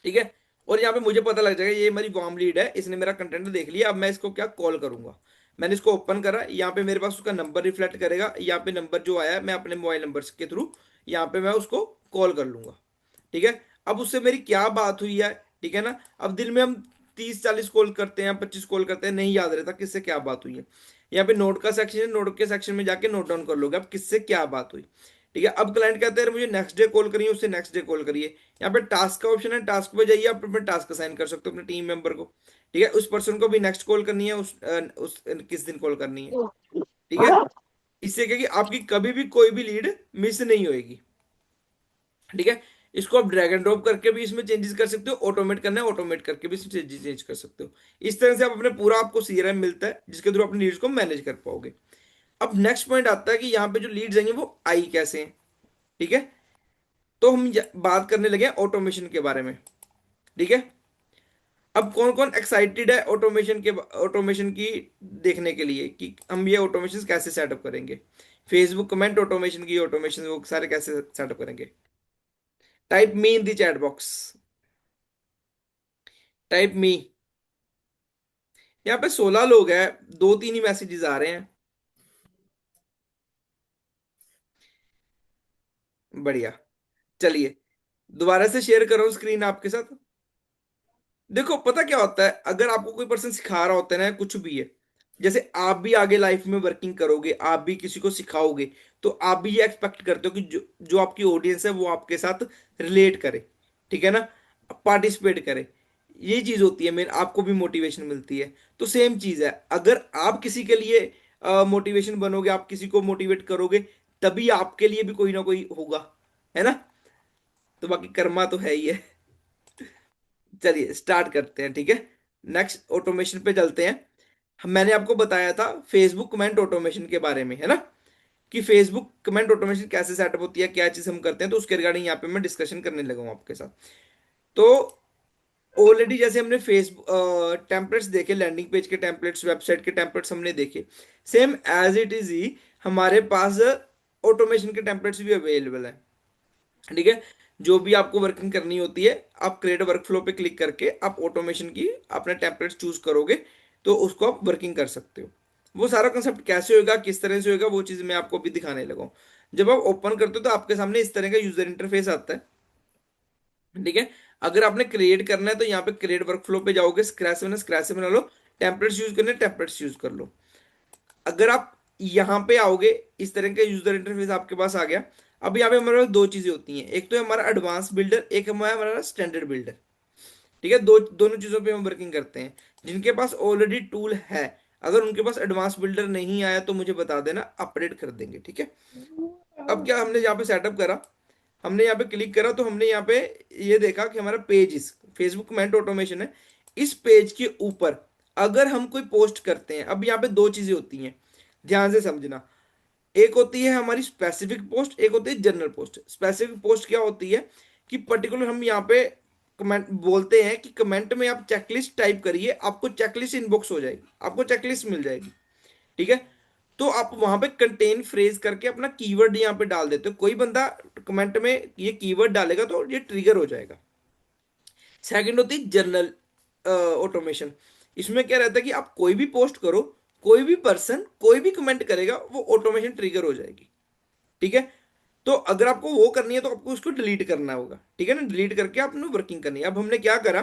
ठीक है, और यहाँ पे मुझे पता लग जाएगा ये मेरी वार्म लीड है, इसने मेरा कंटेंट देख लिया, अब मैं इसको क्या कॉल करूंगा। मैंने इसको ओपन करा, यहाँ पे मेरे पास उसका नंबर रिफ्लेक्ट करेगा, यहाँ पे नंबर जो आया है मैं अपने मोबाइल नंबर के थ्रू यहाँ पे मैं उसको कॉल कर लूंगा। ठीक है, अब उससे मेरी क्या बात हुई है। ठीक है ना, अब दिन में हम 30-40 कॉल करते हैं, 25 कॉल करते हैं, नहीं याद रहता किससे क्या बात हुई है। यहाँ पे नोट का सेक्शन है, नोट के सेक्शन में जाके नोट डाउन कर लोगे अब किससे क्या बात हुई। ठीक है, अब क्लाइंट कहते हैं मुझे नेक्स्ट डे कॉल करिए, उससे नेक्स्ट डे कॉल करिए। यहाँ पे टास्क का ऑप्शन है, टास्क पे जाइए, आप अपने टास्क असाइन कर सकते हो अपने टीम मेंबर को। ठीक है, उस पर्सन को भी नेक्स्ट कॉल करनी है, उस किस दिन कॉल करनी है। ठीक है, इससे क्या कि आपकी कभी भी कोई भी लीड मिस नहीं होएगी। ठीक है, इसको आप ड्रैग एंड ड्रॉप करके भी इसमें चेंजेस कर सकते हो, ऑटोमेट करना है ऑटोमेट करके भी इसमें चेंज कर सकते हो। इस तरह से आप अपने पूरा आपको सीआरएम मिलता है जिसके थ्रू अपनी लीड्स को मैनेज कर पाओगे। अब नेक्स्ट पॉइंट आता है कि यहाँ पे जो लीड्स आएंगे वो आई कैसे हैं। ठीक है, तो हम बात करने लगे ऑटोमेशन के बारे में। ठीक है, अब कौन कौन एक्साइटेड है ऑटोमेशन की देखने के लिए कि हम ये ऑटोमेशन कैसे सेटअप करेंगे। फेसबुक कमेंट ऑटोमेशन की ऑटोमेशन वो सारे कैसे सेटअप करेंगे। Type me in the chat box, type me. यहाँ पे 16 लोग हैं, दो तीन ही मैसेजेस आ रहे हैं। बढ़िया, चलिए दोबारा से शेयर करो स्क्रीन आपके साथ। देखो पता क्या होता है, अगर आपको कोई पर्सन सिखा रहा होता है ना, कुछ भी है, जैसे आप भी आगे लाइफ में वर्किंग करोगे, आप भी किसी को सिखाओगे, तो आप भी ये एक्सपेक्ट करते हो कि जो जो आपकी ऑडियंस है वो आपके साथ रिलेट करे। ठीक है ना, पार्टिसिपेट करे। ये चीज होती है, मेरे आपको भी मोटिवेशन मिलती है। तो सेम चीज है, अगर आप किसी के लिए मोटिवेशन बनोगे, आप किसी को मोटिवेट करोगे, तभी आपके लिए भी कोई ना कोई होगा, है ना। तो बाकी कर्मा तो है ही है। चलिए स्टार्ट करते हैं। ठीक है, नेक्स्ट ऑटोमेशन पे चलते हैं। मैंने आपको बताया था फेसबुक कमेंट ऑटोमेशन के बारे में, है ना, कि फेसबुक कमेंट ऑटोमेशन कैसे सेटअप होती है, क्या चीज हम करते हैं, तो उसके रिगार्डिंग यहाँ पे मैं डिस्कशन करने लगा हूँ आपके साथ। तो ऑलरेडी जैसे हमने फेसबुक टेम्पलेट्स देखे, लैंडिंग पेज के टेम्पलेट्स, वेबसाइट के टेम्पलेट्स हमने देखे, सेम एज इट इज ही हमारे पास ऑटोमेशन के टेम्पलेट्स भी अवेलेबल है। ठीक है, जो भी आपको वर्किंग करनी होती है, आप क्रिएट वर्कफ्लो पे क्लिक करके आप ऑटोमेशन की अपने टेम्पलेट्स चूज करोगे, तो उसको आप वर्किंग कर सकते हो। वो सारा कंसेप्ट कैसे होगा, किस तरह से होगा, वो चीज मैं आपको अभी दिखाने लगा हूँ। जब आप ओपन करते हो तो आपके सामने इस तरह का यूजर इंटरफेस आता है। ठीक है, अगर आपने क्रिएट करना है तो यहाँ पे क्रिएट वर्कफ्लो पे जाओगे, स्क्रैच से बना लो, टेम्पलेट्स यूज करने टेम्पलेट्स यूज कर लो। अगर आप यहाँ पे आओगे, इस तरह का यूजर इंटरफेस आपके पास आ गया। अब यहाँ पे हमारे पास दो चीजें होती हैं, एक तो है हमारा एडवांस बिल्डर, एक हमारा स्टैंडर्ड बिल्डर। ठीक है, दोनों चीजों पे हम वर्किंग करते हैं। जिनके पास ऑलरेडी टूल है, अगर उनके पास एडवांस बिल्डर नहीं आया तो मुझे बता देना, अपडेट कर देंगे। ठीक है, अब क्या हमने यहाँ पे सेटअप करा, हमने यहाँ पे क्लिक करा तो हमने यहाँ पे ये देखा कि हमारा पेज इस फेसबुक कमेंट ऑटोमेशन है। इस पेज के ऊपर अगर हम कोई पोस्ट करते हैं, अब यहाँ पे दो चीजें होती हैं, ध्यान से समझना। एक होती है हमारी स्पेसिफिक पोस्ट, एक होती है जनरल पोस्ट। स्पेसिफिक पोस्ट क्या होती है कि पर्टिकुलर हम यहाँ पे कमेंट बोलते हैं कि कमेंट में आप चेकलिस्ट टाइप करिए, आपको चेकलिस्ट इनबॉक्स हो जाएगी, आपको चेकलिस्ट मिल जाएगी। ठीक है, तो आप वहां पे कंटेन फ्रेज करके अपना कीवर्ड यहाँ पे डाल देते हो, कोई बंदा कमेंट में ये कीवर्ड डालेगा तो ये ट्रिगर हो जाएगा। सेकंड होती है जर्नल ऑटोमेशन। इसमें क्या रहता है कि आप कोई भी पोस्ट करो, कोई भी पर्सन कोई भी कमेंट करेगा, वो ऑटोमेशन ट्रिगर हो जाएगी। ठीक है, तो अगर आपको वो करनी है तो आपको उसको डिलीट करना होगा। ठीक है ना, डिलीट करके आपने वर्किंग करनी है। अब हमने क्या करा,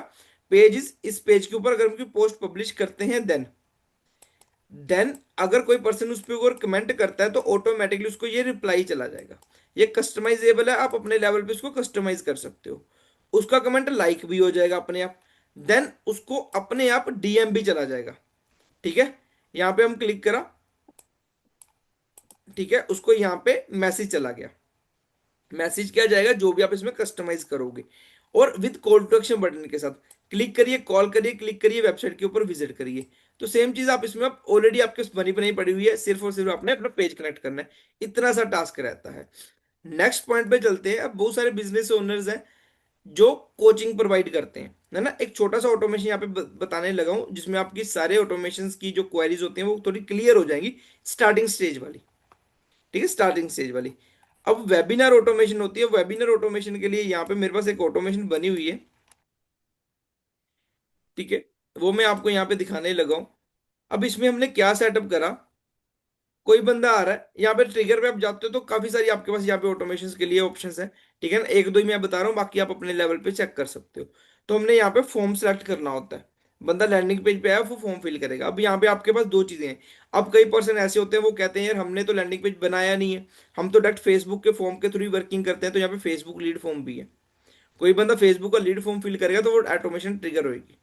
पेज इस पेज के ऊपर अगर हम पोस्ट पब्लिश करते हैं, देन अगर कोई पर्सन उस पर अगर कमेंट करता है तो ऑटोमेटिकली उसको ये रिप्लाई चला जाएगा। ये कस्टमाइजेबल है, आप अपने लेवल पे उसको कस्टमाइज कर सकते हो। उसका कमेंट लाइक भी हो जाएगा अपने आप, देन उसको अपने आप डीएम भी चला जाएगा। ठीक है, यहाँ पे हम क्लिक करा, ठीक है, उसको यहाँ पे मैसेज चला गया। मैसेज क्या जाएगा, जो भी आप इसमें कस्टमाइज करोगे, और with call to action button के साथ क्लिक करिए, कॉल करिए, क्लिक करिए, वेबसाइट के ऊपर विजिट करिए। तो सेम चीज आप इसमें ऑलरेडी आपके बनी बनाई पड़ी हुई है, सिर्फ और सिर्फ आपने अपना पेज कनेक्ट करना है। इतना सा टास्क रहता है। नेक्स्ट पॉइंट पे चलते हैं। अब बहुत सारे बिजनेस ओनर्स हैं जो कोचिंग प्रोवाइड करते हैं, है ना। एक छोटा सा ऑटोमेशन यहाँ पे बताने लगा हूँ जिसमें आपकी सारे ऑटोमेशन की जो क्वेरीज होती हैं वो थोड़ी क्लियर हो जाएंगी, स्टार्टिंग स्टेज वाली। ठीक है, स्टार्टिंग स्टेज वाली। अब वेबिनार ऑटोमेशन होती है, वेबिनार ऑटोमेशन के लिए यहाँ पे मेरे पास एक ऑटोमेशन बनी हुई है। ठीक है, वो मैं आपको यहाँ पे दिखाने लगा हूँ। अब इसमें हमने क्या सेटअप करा, कोई बंदा आ रहा है, यहाँ पे ट्रिगर पे आप जाते हो तो काफी सारी आपके पास यहाँ पे ऑटोमेशन के लिए ऑप्शंस है। ठीक है ना, एक दो ही मैं बता रहा हूँ, बाकी आप अपने लेवल पे चेक कर सकते हो। तो हमने यहाँ पे फॉर्म सेलेक्ट करना होता है। बंदा लैंडिंग पेज पे आया, वो फॉर्म फिल करेगा। अब यहाँ पे आपके पास दो चीजें हैं। अब कई पर्सन ऐसे होते हैं वो कहते हैं यार हमने तो लैंडिंग पेज बनाया नहीं है, हम तो डायरेक्ट फेसबुक के फॉर्म के थ्रू ही वर्किंग करते हैं, तो यहाँ पे फेसबुक लीड फॉर्म भी है। कोई बंदा फेसबुक का लीड फॉर्म फिल करेगा तो वो ऑटोमेशन ट्रिगर होगी।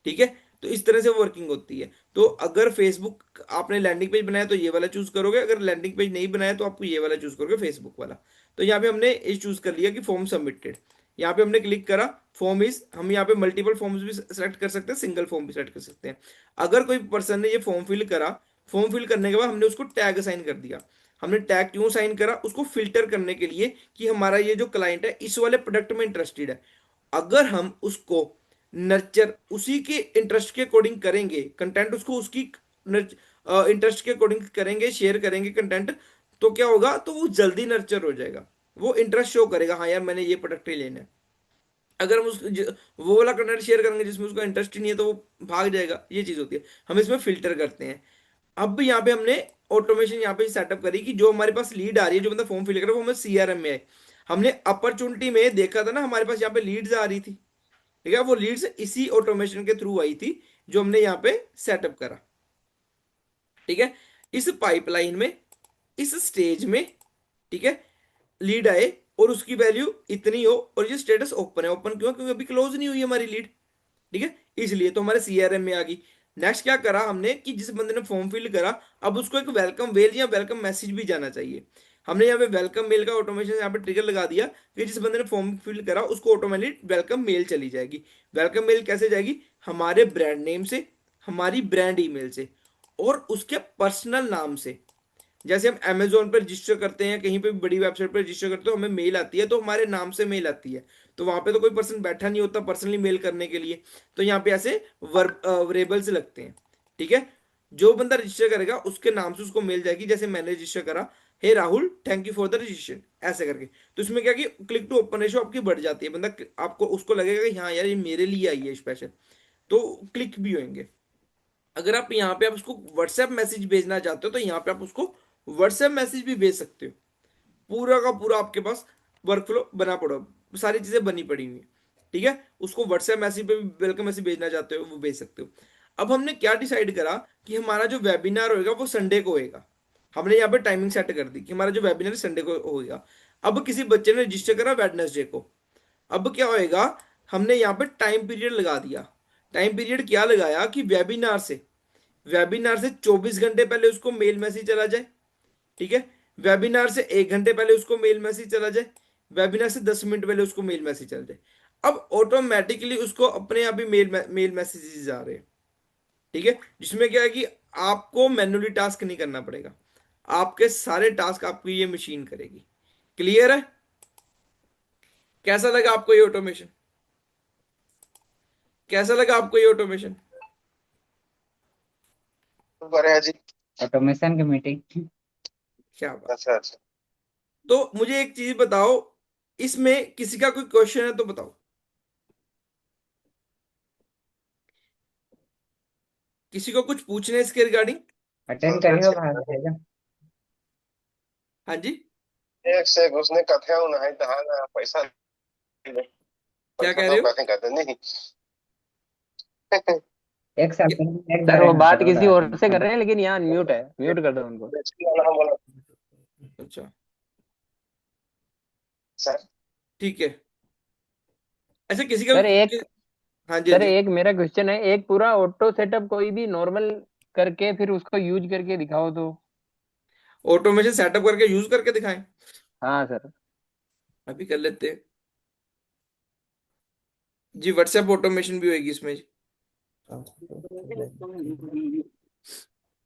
ठीक है, तो इस तरह से वर्किंग होती है। तो अगर फेसबुक आपने लैंडिंग पेज बनाया तो ये वाला चूज करोगे, अगर लैंडिंग पेज नहीं बनाया तो आपको ये वाला चूज करोगे, फेसबुक वाला। तो यहाँ पे हमने ये चूज कर लिया कि फॉर्म सबमिटेड। यहाँ पे हमने क्लिक करा, फॉर्म इज, हम यहाँ पे मल्टीपल फॉर्म्स भी सेलेक्ट कर सकते हैं, सिंगल फॉर्म भी सेलेक्ट कर सकते हैं। अगर कोई पर्सन ने ये फॉर्म फिल करा, फॉर्म फिल करने के बाद हमने उसको टैग असाइन कर दिया। हमने टैग क्यों साइन करा, उसको फिल्टर करने के लिए कि हमारा ये जो क्लाइंट है इस वाले प्रोडक्ट में इंटरेस्टेड है। अगर हम उसको नर्चर उसी के इंटरेस्ट के अकॉर्डिंग करेंगे, कंटेंट उसको उसकी इंटरेस्ट के अकॉर्डिंग करेंगे, शेयर करेंगे कंटेंट, तो क्या होगा, तो वो जल्दी नर्चर हो जाएगा। वो इंटरेस्ट शो करेगा, हाँ यार मैंने ये प्रोडक्ट ही लेना है। अगर हम वो वाला कंटेंट शेयर करेंगे जिसमें उसका इंटरेस्ट ही नहीं है, तो वो भाग जाएगा। ये चीज होती है, हम इसमें फिल्टर करते हैं। अब यहाँ पे हमने ऑटोमेशन यहाँ पे सेटअप करी कि जो हमारे पास लीड आ रही है, जो बंदा फॉर्म फिल कर रहा है, वो हमें सीआरएम में आए। हमने अपॉर्चुनिटी में देखा था ना, हमारे पास यहाँ पे लीड्स आ रही थी। ठीक है, वो लीड्स इसी ऑटोमेशन के थ्रू आई थी जो हमने यहाँ पे सेटअप करा। ठीक है, इस पाइपलाइन में, इस स्टेज में, ठीक है, लीड आए और उसकी वैल्यू इतनी हो और ये स्टेटस ओपन है। ओपन क्यों, क्योंकि अभी क्लोज नहीं हुई हमारी लीड। ठीक है, इसलिए तो हमारे सीआरएम में आ गई। नेक्स्ट क्या करा हमने कि जिस बंदे ने फॉर्म फिल करा, अब उसको एक वेलकम मेल या वेलकम मैसेज भी जाना चाहिए। हमने यहाँ पे वेलकम मेल का ऑटोमेशन यहाँ पे ट्रिगर लगा दिया कि जिस बंदे ने फॉर्म फिल करा उसको ऑटोमेटिक वेलकम मेल चली जाएगी। वेलकम मेल कैसे जाएगी, हमारे ब्रांड नेम से, हमारी ब्रांड ईमेल से और उसके पर्सनल नाम से। जैसे हम अमेजोन पर रजिस्टर करते हैं, कहीं पे भी बड़ी वेबसाइट पर रजिस्टर करते हो, हमें मेल आती है तो हमारे नाम से मेल आती है। तो वहां पे तो कोई पर्सन बैठा नहीं होता पर्सनली मेल करने के लिए, तो यहाँ पे ऐसे वेरिएबल्स लगते हैं। ठीक है, जो बंदा रजिस्टर करेगा उसके नाम से उसको मेल जाएगी, जैसे मैंने रजिस्टर करा, hey Rahul thank you for the registration, ऐसे करके। तो इसमें क्या कि क्लिक टू ओपन रेशो आपकी बढ़ जाती है, बंदा आपको उसको लगेगा कि हाँ यार ये मेरे लिए आई है स्पेशल, तो क्लिक भी होंगे। अगर आप यहाँ पे आप उसको व्हाट्सएप मैसेज भेजना चाहते हो तो यहाँ पे आप उसको व्हाट्सएप मैसेज भी भेज सकते हो। पूरा का पूरा आपके पास वर्कफ्लो बना पड़ा, सारी चीजें बनी पड़ी हुई है। ठीक है, उसको व्हाट्सएप मैसेज पे भी वेलकम मैसेज भेजना चाहते हो वो भेज सकते हो। अब हमने क्या डिसाइड करा कि हमारा जो वेबिनार होएगा वो संडे को होएगा। हमने यहाँ पे टाइमिंग सेट कर दी कि हमारा जो वेबिनार संडे को होएगा। अब किसी बच्चे ने रजिस्टर करा वेडनेसडे को, अब क्या होएगा, हमने यहाँ पे टाइम पीरियड लगा दिया। टाइम पीरियड क्या लगाया कि वेबिनार से 24 घंटे पहले उसको मेल मैसेज चला जाए। ठीक है, वेबिनार से 1 घंटे पहले उसको मेल मैसेज चला जाए, वेबिनार से 10 मिनट पहले उसको मेल मैसेज चल जाए। अब ऑटोमेटिकली उसको अपने आप ही मेल मैसेजेस आ रहे हैं। ठीक है, जिसमें क्या है कि आपको मैन्युअली टास्क नहीं करना पड़ेगा, आपके सारे टास्क आपकी ये मशीन करेगी। क्लियर है, कैसा लगा आपको ये ऑटोमेशन, कैसा लगा आपको ये ऑटोमेशन। बढ़िया जी। ऑटोमेशन की मीटिंग। क्या बात। अच्छा अच्छा। तो मुझे एक चीज बताओ, इसमें किसी का कोई क्वेश्चन है तो बताओ, किसी को कुछ पूछना है इसके रिगार्डिंग। अटेंड करियो भाई। हाँ जी, एक से एक उसने कथे नहीं तहा ना पैसा ले। क्या पैसा कह तो रहे हो। कथे कहते नहीं। एक सेकंड एक सर वो बात करो किसी और से कर बात। रहे हैं लेकिन यहाँ म्यूट है, म्यूट कर दो उनको। वाला हम बोला अच्छा, सर। ठीक है, ऐसे किसी का सर एक हाँ जी, हाँ सर जी। एक मेरा क्वेश्चन है, एक पूरा ऑटो सेटअप कोई भी नॉर्मल करके फिर उसको यूज करके दिखाओ तो। ऑटोमेशन सेटअप करके यूज करके दिखाएं, हाँ सर। अभी कर लेते हैं जी। व्हाट्सएप ऑटोमेशन भी होगी इसमें जी।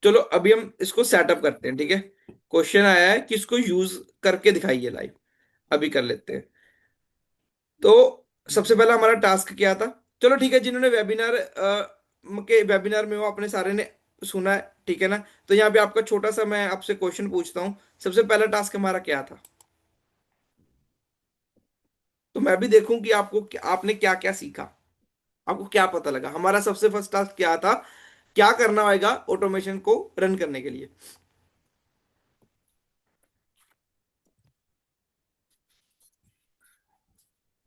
चलो अभी हम इसको सेटअप करते हैं। ठीक है, क्वेश्चन आया है कि इसको यूज करके दिखाइए लाइव, अभी कर लेते हैं। तो सबसे पहला हमारा टास्क क्या था, चलो ठीक है, जिन्होंने वेबिनार के वेबिनार में वो अपने सारे ने सुना है, ठीक है ना। तो यहाँ पे आपका छोटा सा मैं आपसे क्वेश्चन पूछता हूँ, सबसे पहला टास्क हमारा क्या था, तो मैं भी देखूं कि आपने क्या क्या सीखा, आपको क्या पता लगा। हमारा सबसे फर्स्ट टास्क क्या था, क्या करना होगा ऑटोमेशन को रन करने के लिए।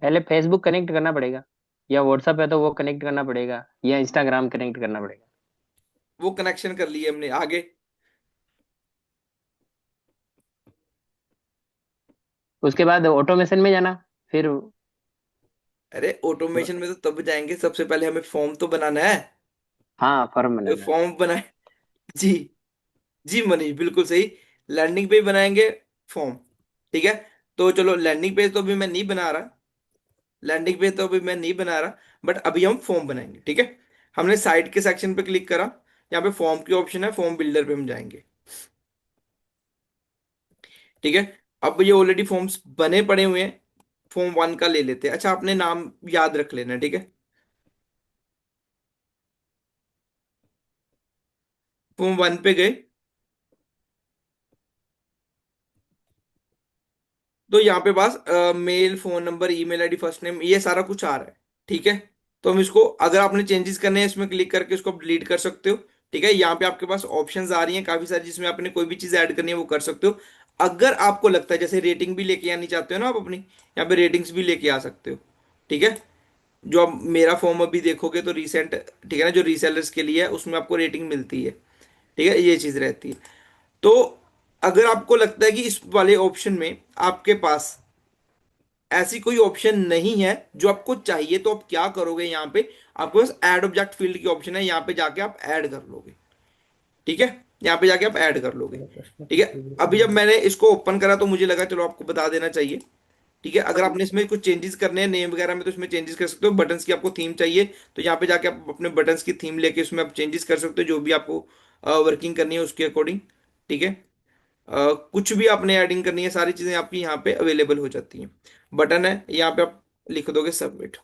पहले फेसबुक कनेक्ट करना पड़ेगा। या व्हाट्सएप है तो वो कनेक्ट करना पड़ेगा, या इंस्टाग्राम कनेक्ट करना पड़ेगा? वो कनेक्शन कर लिए हमने, आगे। उसके बाद ऑटोमेशन में जाना फिर। अरे ऑटोमेशन में तो तब जाएंगे, सबसे पहले हमें फॉर्म तो बनाना है। हाँ, फॉर्म तो बनाना है। फॉर्म बनाए। जी। जी मनीष, बिल्कुल सही। लैंडिंग पेज बनाएंगे, फॉर्म। ठीक है। तो चलो, लैंडिंग पेज तो अभी मैं नहीं बना रहा। लैंडिंग पेज तो अभी मैं नहीं बना रहा, बट अभी हम फॉर्म बनाएंगे। ठीक है। हमने साइट के सेक्शन पे क्लिक करा, यहाँ पे फॉर्म की ऑप्शन है, फॉर्म बिल्डर पे हम जाएंगे। ठीक है। अब ये ऑलरेडी फॉर्म्स बने पड़े हुए हैं। फॉर्म 1 का ले लेते हैं। अच्छा, आपने नाम याद रख लेना, ठीक है। फॉर्म 1 पे गए, तो यहाँ पे पास mail, phone number, email ID, first name, ये सारा कुछ आ रहा है। ठीक है। तो हम इसको, अगर आपने चेंजेस करने हैं, इसमें क्लिक करके इसको डिलीट कर सकते हो। ठीक है। यहाँ पे आपके पास ऑप्शंस आ रही हैं काफी सारी, जिसमें आपने कोई भी चीज ऐड करनी है वो कर सकते हो। अगर आपको लगता है, जैसे रेटिंग भी लेके आनी चाहते हो ना आप अपनी, यहाँ पे रेटिंग्स भी लेके आ सकते हो। ठीक है। जो आप मेरा फॉर्म अभी देखोगे तो रिसेंट, ठीक है ना, जो रीसेलर्स के लिए है उसमें आपको रेटिंग मिलती है। ठीक है, ये चीज रहती है। तो अगर आपको लगता है कि इस वाले ऑप्शन में आपके पास ऐसी कोई ऑप्शन नहीं है जो आपको चाहिए, तो आप क्या करोगे, यहाँ पे आपके पास ऐड ऑब्जेक्ट फील्ड की ऑप्शन है, यहाँ पे जाके आप ऐड कर लोगे। ठीक है। यहाँ पे जाके आप ऐड कर लोगे। ठीक है। अभी जब मैंने इसको ओपन करा तो मुझे लगा चलो आपको बता देना चाहिए। ठीक है। अगर आपने इसमें कुछ चेंजेस करने हैं नेम वगैरह में, तो इसमें चेंजेस कर सकते हो। बटन्स की आपको थीम चाहिए, तो यहाँ पे जाके आप अपने बटन्स की थीम लेके उसमें आप चेंजेस कर सकते हो, जो भी आपको वर्किंग करनी है उसके अकॉर्डिंग। ठीक है। कुछ भी आपने एडिंग करनी है, सारी चीजें आपकी यहाँ पे अवेलेबल हो जाती हैं। बटन है, यहाँ पे आप लिख दोगे सबमिट।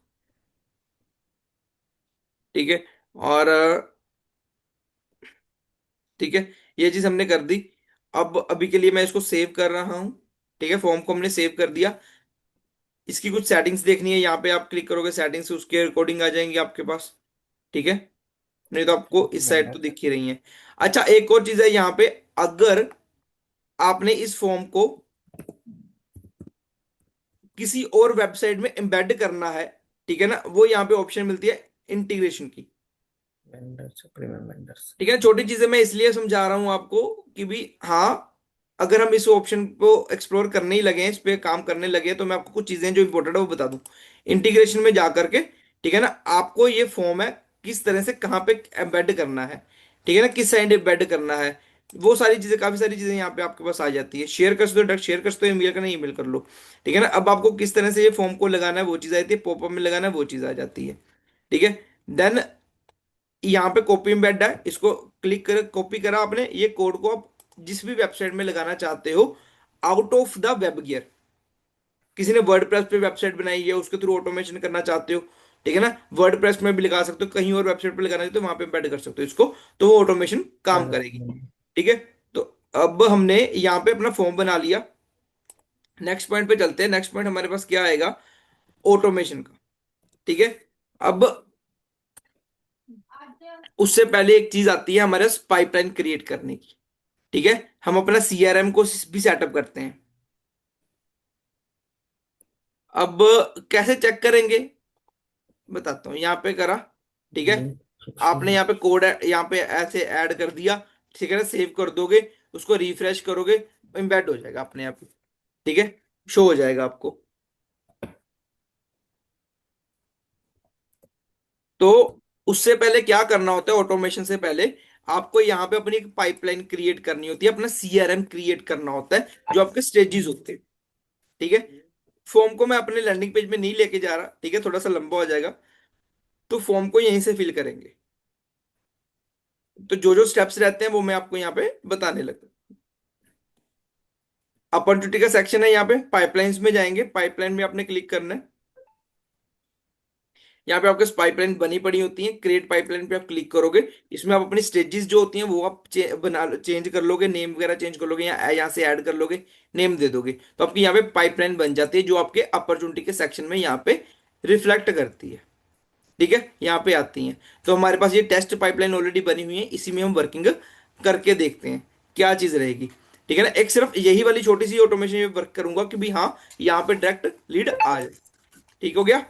ठीक है। और ठीक है, ये चीज हमने कर दी। अब अभी के लिए मैं इसको सेव कर रहा हूँ। ठीक है, फॉर्म को हमने सेव कर दिया। इसकी कुछ सेटिंग्स देखनी है, यहाँ पे आप क्लिक करोगे सेटिंग्स, उसके अकॉर्डिंग आ जाएंगे आपके पास। ठीक है। नहीं तो आपको इस साइड तो वेंडर दिख ही रही है। अच्छा, एक और चीज है यहाँ पे। अगर आपने इस फॉर्म को किसी और वेबसाइट में एम्बेड करना है, ठीक है ना, वो यहाँ पे ऑप्शन मिलती है इंटीग्रेशन की। Premium vendors. ठीक है। छोटी चीजें मैं इसलिए समझा रहा हूं आपको कि भी हाँ, अगर हम इस ऑप्शन को एक्सप्लोर करने ही लगे, इस पे काम करने लगे, तो मैं आपको कुछ चीजें जो इंपॉर्टेंट है वो बता दूं। इंटीग्रेशन में जा करके, ठीक है ना, आपको ये फॉर्म है किस तरह से कहाँ पे एम्बेड करना है, ठीक है ना, किस साइड एम्बेड करना है, वो सारी चीजें, काफी सारी चीजें यहाँ पे आपके पास आ जाती है। शेयर कर सकते हो, डायरेक्ट शेयर कर सकते हो, ईमेल करना ईमेल कर लो। ठीक है ना। अब आपको किस तरह से ये फॉर्म को लगाना है वो चीज आ जाती है, पॉपअप में लगाना है वो चीज आ जाती है। ठीक है। देन यहाँ पे कॉपी एम्बेड है, इसको क्लिक कर कॉपी करा आपने, ये कोड को आप जिस भी वेबसाइट में लगाना चाहते हो, out of the web gear. किसी ने वर्डप्रेस पे वेबसाइट बनाई है, उसके थ्रू ऑटोमेशन करना चाहते हो, ठीक है ना, वर्डप्रेस में भी लगा सकते हो, कहीं और वेबसाइट पे लगाना चाहते हो वहां पे एम्बेड कर सकते हो इसको, तो वो ऑटोमेशन काम करेगी। ठीक है। तो अब हमने यहाँ पे अपना फॉर्म बना लिया। नेक्स्ट पॉइंट पे चलते हैं। नेक्स्ट पॉइंट हमारे पास क्या आएगा, ऑटोमेशन का। ठीक है। अब उससे पहले एक चीज आती है हमारे पास, पाइपलाइन क्रिएट करने की। ठीक है। हम अपना सीआरएम को भी सेटअप करते हैं। अब कैसे चेक करेंगे, बताता हूँ। यहाँ पे करा, ठीक है, आपने यहाँ पे कोड यहाँ पे ऐसे ऐड कर दिया। ठीक है ना, सेव कर दोगे, उसको रिफ्रेश करोगे, एम्बेड हो जाएगा अपने आप ही। ठीक है, शो हो जाएगा आपको। तो उससे पहले क्या करना होता है, ऑटोमेशन से पहले आपको यहाँ पे अपनी एक पाइपलाइन क्रिएट करनी होती है, अपना सीआरएम क्रिएट करना होता है, जो आपके स्टेजेस होते हैं। ठीक है। फॉर्म को मैं अपने लैंडिंग पेज में नहीं लेके जा रहा, ठीक है, थोड़ा सा लंबा हो जाएगा, तो फॉर्म को यहीं से फिल करेंगे। तो जो जो स्टेप्स रहते हैं वो मैं आपको यहाँ पे बताने लगा। अपॉर्चुनिटी का सेक्शन है, यहाँ पे पाइपलाइंस में जाएंगे, पाइपलाइन में आपने क्लिक करना है। यहाँ पे आपके पाइपलाइन बनी पड़ी होती है, क्रिएट पाइपलाइन पे आप क्लिक करोगे। इसमें आप अपनी स्टेजेस जो होती हैं वो आप बना चेंज कर लोगे, नेम वगैरह चेंज कर लोगे, या यहाँ से ऐड कर लोगे, नेम दे दोगे, तो आपकी यहाँ पे पाइपलाइन बन जाती है, जो आपके अपॉर्चुनिटी के सेक्शन में यहाँ पे रिफ्लेक्ट करती है। ठीक है, यहाँ पे आती हैं। तो हमारे पास ये टेस्ट पाइपलाइन ऑलरेडी बनी हुई है, इसी में हम वर्किंग करके देखते हैं क्या चीज रहेगी। ठीक है ना, एक सिर्फ यही वाली छोटी सी ऑटोमेशन में वर्क करूंगा कि भी हाँ, यहाँ पे डायरेक्ट लीड आ जाए। ठीक हो गया।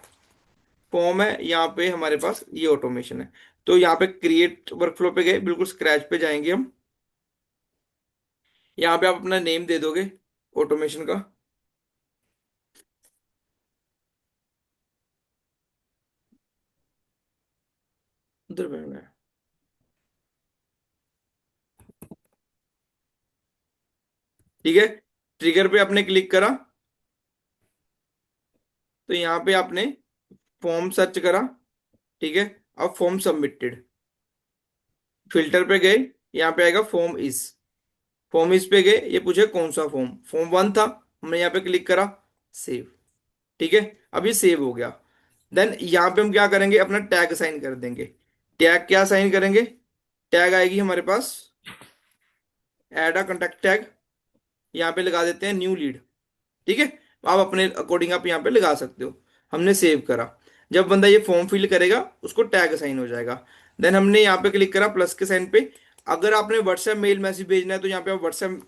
फॉर्म है, यहाँ पे हमारे पास ये ऑटोमेशन है। तो यहाँ पे क्रिएट वर्कफ्लो पे गए, बिल्कुल स्क्रैच पे जाएंगे हम। यहाँ पे आप अपना नेम दे दोगे ऑटोमेशन का। उधर बैठना है। ठीक है, ट्रिगर पे आपने क्लिक करा, तो यहाँ पे आपने फॉर्म सर्च करा। ठीक है, अब फॉर्म सबमिटेड, फिल्टर पे गए, यहाँ पे आएगा फॉर्म इज। फॉर्म इज पे गए, ये पूछे कौन सा फॉर्म, फॉर्म 1 था, हमने यहाँ पे क्लिक करा, सेव। ठीक है, अब ये सेव हो गया। देन यहाँ पे हम क्या करेंगे, अपना टैग असाइन कर देंगे। टैग क्या असाइन करेंगे, टैग आएगी हमारे पास एड अ कॉन्टेक्ट टैग, यहाँ पे लगा देते हैं न्यू लीड। ठीक है, आप अपने अकॉर्डिंग आप यहाँ पे लगा सकते हो। हमने सेव करा, जब बंदा ये फॉर्म फिल करेगा उसको टैग असाइन हो जाएगा। देन हमने यहाँ पे क्लिक करा प्लस के साइन पे। अगर आपने व्हाट्सएप मेल मैसेज भेजना है तो यहाँ पे आप व्हाट्सएप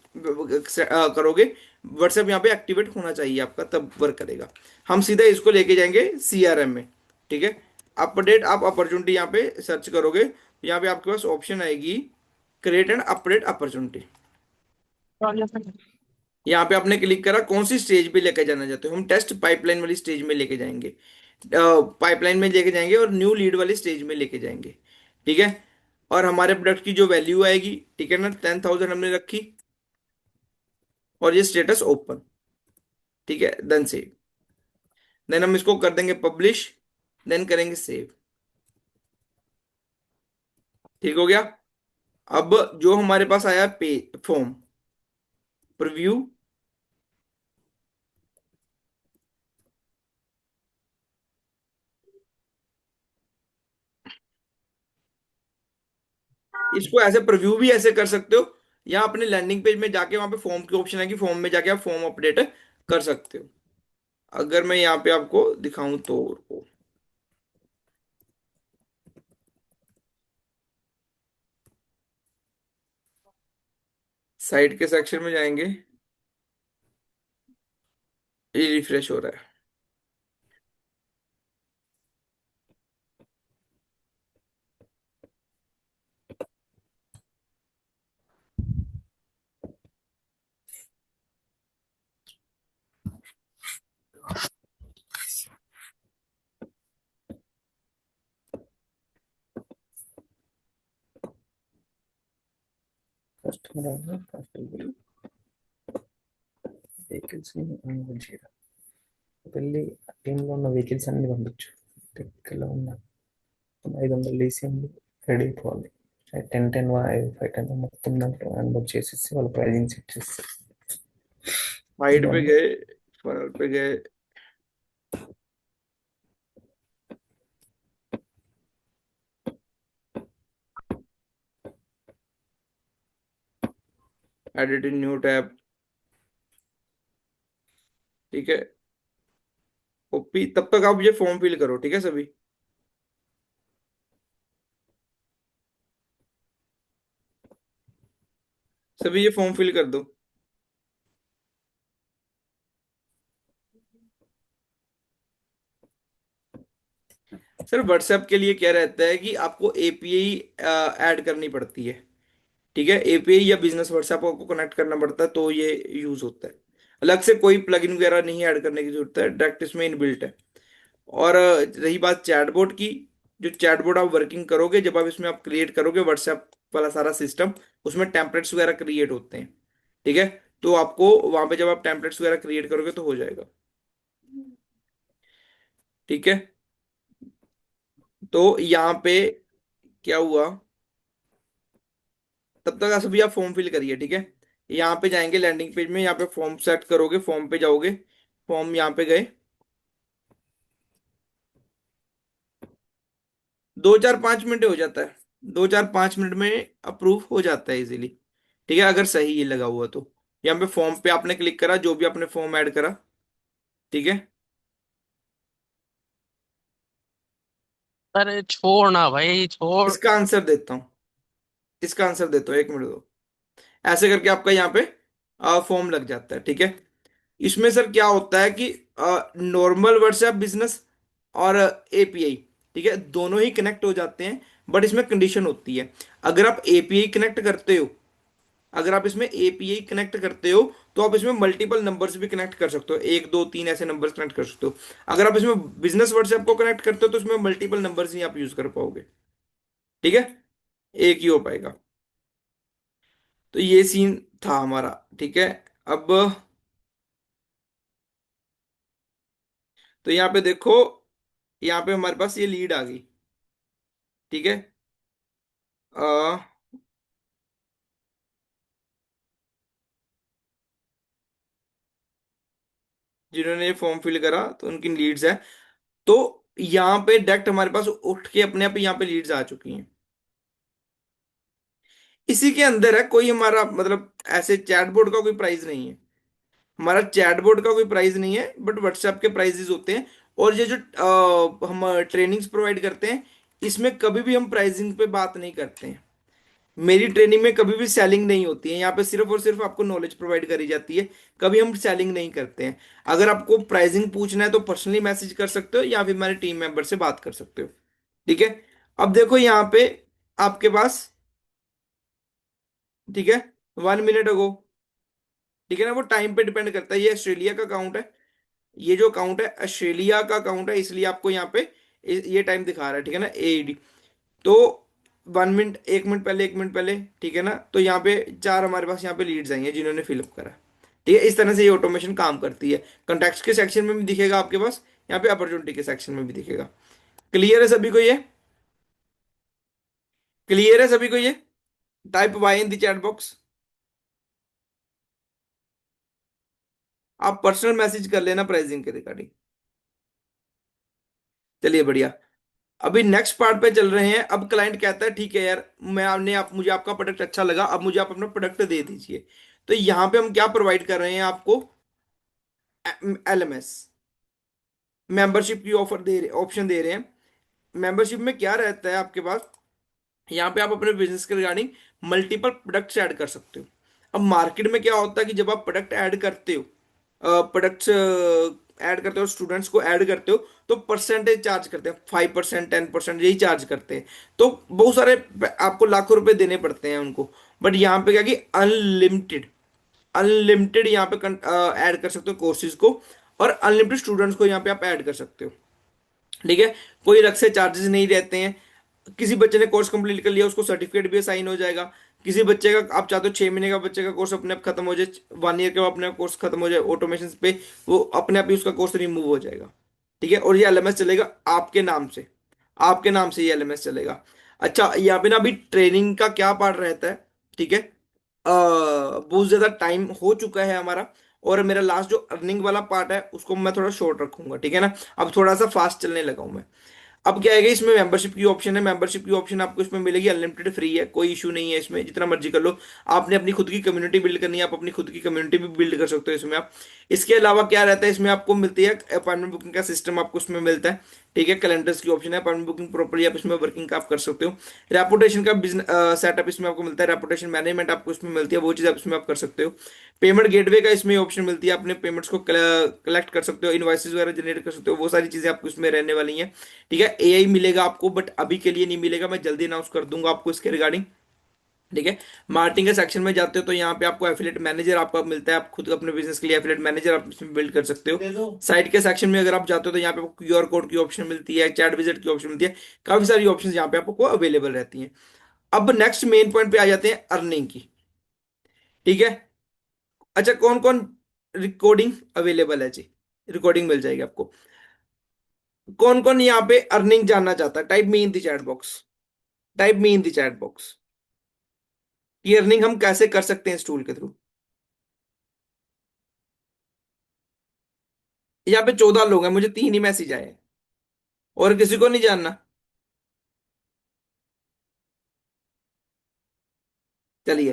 करोगे, व्हाट्सएप यहाँ पे एक्टिवेट होना चाहिए आपका, तब वर्क करेगा। हम सीधा इसको लेके जाएंगे सीआरएम में। ठीक है, अपडेट आप अपॉर्चुनिटी यहाँ पे सर्च करोगे, तो यहाँ पे आपके पास ऑप्शन आएगी क्रिएट एंड अपडेट अपॉर्चुनिटी। यहाँ पे आपने क्लिक करा, कौन सी स्टेज पे लेके जाना चाहते हो, हम टेस्ट पाइपलाइन वाली स्टेज में लेके जाएंगे, पाइपलाइन में लेके जाएंगे और न्यू लीड वाली स्टेज में लेके जाएंगे। ठीक है, और हमारे प्रोडक्ट की जो वैल्यू आएगी, ठीक है ना, 10,000 हमने रखी, और ये स्टेटस ओपन। ठीक है, देन सेव। देन हम इसको कर देंगे पब्लिश, देन करेंगे सेव। ठीक हो गया। अब जो हमारे पास आया पे फॉर्म प्रीव्यू, इसको ऐसे प्रीव्यू भी ऐसे कर सकते हो, या अपने लैंडिंग पेज में जाके वहां पे फॉर्म की ऑप्शन है कि फॉर्म में जाके आप फॉर्म अपडेट कर सकते हो। अगर मैं यहाँ पे आपको दिखाऊं तो साइड के सेक्शन में जाएंगे, ये रिफ्रेश हो रहा है। కస్టమర్ కస్టమర్ వెహికల్స్ ని అనుమతి చేయడం, వెళ్ళి టీంలో ఉన్న వెహికల్స్ అన్ని పంపించు. టెక్లో ఉన్న 500 లీసియంలు రెడీ అయిపోవాలి. 10 5 10 మొత్తం దాంట్లో అనుమతి చేసేసి వాళ్ళ ప్రైజింగ్ సెట్ చేస్తారు. साइड पे गए, फरल पे गए, एडिट इन न्यू टैब। ठीक है, कॉपी, तब तक आप ये फॉर्म फिल करो। ठीक है सभी, सभी ये फॉर्म फिल कर दो। सर व्हाट्सएप के लिए क्या रहता है कि आपको एपीआई ऐड करनी पड़ती है। ठीक है, एपीआई या बिजनेस व्हाट्सएप आपको कनेक्ट करना पड़ता है, तो ये यूज होता है। अलग से कोई प्लगइन वगैरह नहीं ऐड करने की जरूरत है, डायरेक्ट इसमें इनबिल्ट है। और रही बात चैटबॉट की, जो चैटबॉट आप वर्किंग करोगे, जब आप इसमें आप क्रिएट करोगे व्हाट्सएप वाला सारा सिस्टम, उसमें टेम्पलेट्स वगैरह क्रिएट होते हैं। ठीक है, तो आपको वहां पे जब आप टेम्पलेट्स वगैरह क्रिएट करोगे तो हो जाएगा। ठीक है, तो यहाँ पे क्या हुआ, तब तक आप सभी आप फॉर्म फिल करिए। ठीक है, यहाँ पे जाएंगे लैंडिंग पेज में, यहाँ पे फॉर्म सेट करोगे, फॉर्म पे जाओगे, फॉर्म यहाँ पे गए, 2 4 5 मिनट हो जाता है, 2 4 5 मिनट में अप्रूव हो जाता है इजीली। ठीक है, अगर सही ये लगा हुआ तो। यहाँ पे फॉर्म पे आपने क्लिक करा, जो भी आपने फॉर्म ऐड करा। ठीक है, अरे छोड़ ना भाई, छोड़। इसका आंसर देता हूँ, इसका आंसर देता हूँ, 1 मिनट दो। ऐसे करके आपका यहाँ पे फॉर्म लग जाता है। ठीक है, इसमें सर क्या होता है कि नॉर्मल व्हाट्सएप बिजनेस और एपीआई, ठीक है, दोनों ही कनेक्ट हो जाते हैं। बट इसमें कंडीशन होती है, अगर आप एपीआई कनेक्ट करते हो, अगर आप इसमें एपीआई कनेक्ट करते हो तो आप इसमें मल्टीपल नंबर्स भी कनेक्ट कर सकते हो, एक दो तीन ऐसे नंबर्स कनेक्ट कर सकते हो। अगर आप इसमें बिजनेस व्हाट्सएप को कनेक्ट करते हो तो इसमें मल्टीपल नंबर्स ही आप यूज कर पाओगे, ठीक है, एक ही हो पाएगा। तो ये सीन था हमारा, ठीक है। अब तो यहाँ पे देखो, यहाँ पे हमारे पास ये लीड आ गई, ठीक है। अ, जिन्होंने ये फॉर्म फिल करा तो उनकी लीड्स है। तो यहाँ पे डायरेक्ट हमारे पास उठ के अपने आप ही यहाँ पे लीड्स आ चुकी हैं। इसी के अंदर है, कोई हमारा मतलब ऐसे चैटबॉट का कोई प्राइस नहीं है, हमारा चैटबॉट का कोई प्राइस नहीं है, बट व्हाट्सएप के प्राइजेस होते हैं। और ये जो हम ट्रेनिंग्स प्रोवाइड करते हैं, इसमें कभी भी हम प्राइसिंग पे बात नहीं करते हैं। मेरी ट्रेनिंग में कभी भी सेलिंग नहीं होती है, यहाँ पे सिर्फ और सिर्फ आपको नॉलेज प्रोवाइड करी जाती है, कभी हम सेलिंग नहीं करते हैं। अगर आपको प्राइसिंग पूछना है तो पर्सनली मैसेज कर सकते हो या फिर हमारे टीम मेंबर से बात कर सकते हो, ठीक है। अब देखो यहाँ पे आपके पास, ठीक है, 1 मिनट अगो, ठीक है ना, वो टाइम पे डिपेंड करता है, ये ऑस्ट्रेलिया का अकाउंट है, ये जो अकाउंट है ऑस्ट्रेलिया का अकाउंट है, इसलिए आपको यहाँ पे ये टाइम दिखा रहा है, ठीक है ना, एडी। तो 1 मिनट, 1 मिनट पहले, 1 मिनट पहले, ठीक है ना। तो यहाँ पे चार हमारे पास यहाँ पे लीड्स आई हैं जिन्होंने फिलअप करा, ठीक है। इस तरह से ये ऑटोमेशन काम करती है। कॉन्टैक्ट्स के सेक्शन में भी दिखेगा आपके पास, यहाँ पे अपॉर्चुनिटी के सेक्शन में भी दिखेगा। क्लियर है सभी को ये? क्लियर है सभी को ये? Type Y in the chat box, आप पर्सनल मैसेज कर लेना प्राइसिंग के रिगार्डिंग। चलिए बढ़िया। अभी नेक्स्ट पार्ट पे चल रहे हैं। अब क्लाइंट कहता है ठीक है यार, मैं आपने आप मुझे आपका प्रोडक्ट अच्छा लगा, अब मुझे आप अपना प्रोडक्ट दे दीजिए। तो यहाँ पे हम क्या प्रोवाइड कर रहे हैं आपको, एलएमएस मेंबरशिप की ऑफर दे रहे, ऑप्शन दे रहे हैं। मेंबरशिप में क्या रहता है आपके पास, यहाँ पे आप अपने बिजनेस के रिगार्डिंग मल्टीपल प्रोडक्ट्स ऐड कर सकते हो। अब मार्केट में क्या होता है कि जब आप प्रोडक्ट ऐड करते हो, प्रोडक्ट्स ऐड करते हो, स्टूडेंट्स को ऐड करते हो, तो परसेंटेज चार्ज करते हैं, 5%, 10% यही चार्ज करते हैं। तो बहुत सारे आपको लाखों रुपए देने पड़ते हैं उनको। बट यहाँ पे क्या कि अनलिमिटेड, अनलिमिटेड यहाँ पे ऐड कर सकते हो कोर्सेज को, और अनलिमिटेड स्टूडेंट्स को यहाँ पे आप ऐड कर सकते हो, ठीक है। कोई अलग से चार्जेस नहीं रहते हैं। किसी बच्चे ने कोर्स कंप्लीट कर लिया, उसको सर्टिफिकेट भी साइन हो जाएगा। किसी बच्चे का आप चाहते हो 6 महीने का बच्चे का कोर्स अपने आप खत्म हो जाए, 1 ईयर के बाद अपने आप कोर्स खत्म हो जाए ऑटोमेशन पे, वो अपने आप ही उसका कोर्स रिमूव हो जाएगा, ठीक है। और ये एलएमएस चलेगा आपके नाम से, आपके नाम से ये एलएमएस चलेगा। अच्छा, यहाँ पे ना अभी ट्रेनिंग का क्या पार्ट रहता है, ठीक है। बहुत ज्यादा टाइम हो चुका है हमारा, और मेरा लास्ट जो अर्निंग वाला पार्ट है उसको मैं थोड़ा शॉर्ट रखूंगा, ठीक है ना। अब थोड़ा सा फास्ट चलने लगा हूं मैं। अब क्या है, इसमें मेंबरशिप की ऑप्शन है, मेंबरशिप की ऑप्शन आपको इसमें मिलेगी, अनलिमिटेड फ्री है, कोई इशू नहीं है इसमें, जितना मर्जी कर लो। आपने अपनी खुद की कम्युनिटी बिल्ड करनी है, आप अपनी खुद की कम्युनिटी भी बिल्ड कर सकते हो इसमें आप। इसके अलावा क्या रहता है, इसमें आपको मिलती है अपॉइंटमेंट बुकिंग का सिस्टम, आपको इसमें मिलता है, ठीक है। कैलेंडर्स की ऑप्शन है, अपॉइंटमेंट बुकिंग प्रॉपर्ली आप इसमें वर्किंग का आप कर सकते हो। रेपुटेशन का बिजनेस सेटअप इसमें आपको मिलता है, रेपुटेशन मैनेजमेंट आपको इसमें मिलती है, वो चीज़ आप इसमें आप कर सकते हो। पेमेंट गेटवे का इसमें ऑप्शन मिलती है, अपने पेमेंट्स को कलेक्ट कर सकते हो, इनवॉइसेस वगैरह जनरेट कर सकते हो, वो सारी चीज़ें आपको इसमें रहने वाली हैं, ठीक है। एआई मिलेगा आपको, बट अभी के लिए नहीं मिलेगा, मैं जल्दी अनाउंस कर दूंगा आपको इसके रिगार्डिंग, ठीक है। मार्केटिंग के सेक्शन में जाते हो तो यहाँ पे आपको एफिलिएट मैनेजर आपको मिलता है, आप खुद अपने बिजनेस के लिए एफिलिएट मैनेजर आप इसमें बिल्ड कर सकते हो। साइट के सेक्शन में अगर आप जाते हो तो यहाँ पे आपको क्यूआर कोड की ऑप्शन मिलती है, चैट विजिट की ऑप्शन मिलती है, काफी सारी ऑप्शन यहाँ पे आपको अवेलेबल रहती हैं। अब नेक्स्ट मेन पॉइंट पे आ जाते हैं, अर्निंग की, ठीक है। अच्छा, कौन कौन रिकॉर्डिंग अवेलेबल है जी, रिकॉर्डिंग मिल जाएगी आपको। कौन कौन यहाँ पे अर्निंग जानना चाहता है, type me in the chat box, type me in the chat box, ये अर्निंग हम कैसे कर सकते हैं इस टूल के थ्रू। यहाँ पे 14 लोग हैं, मुझे 3 ही मैसेज आए हैं, और किसी को नहीं जानना। चलिए,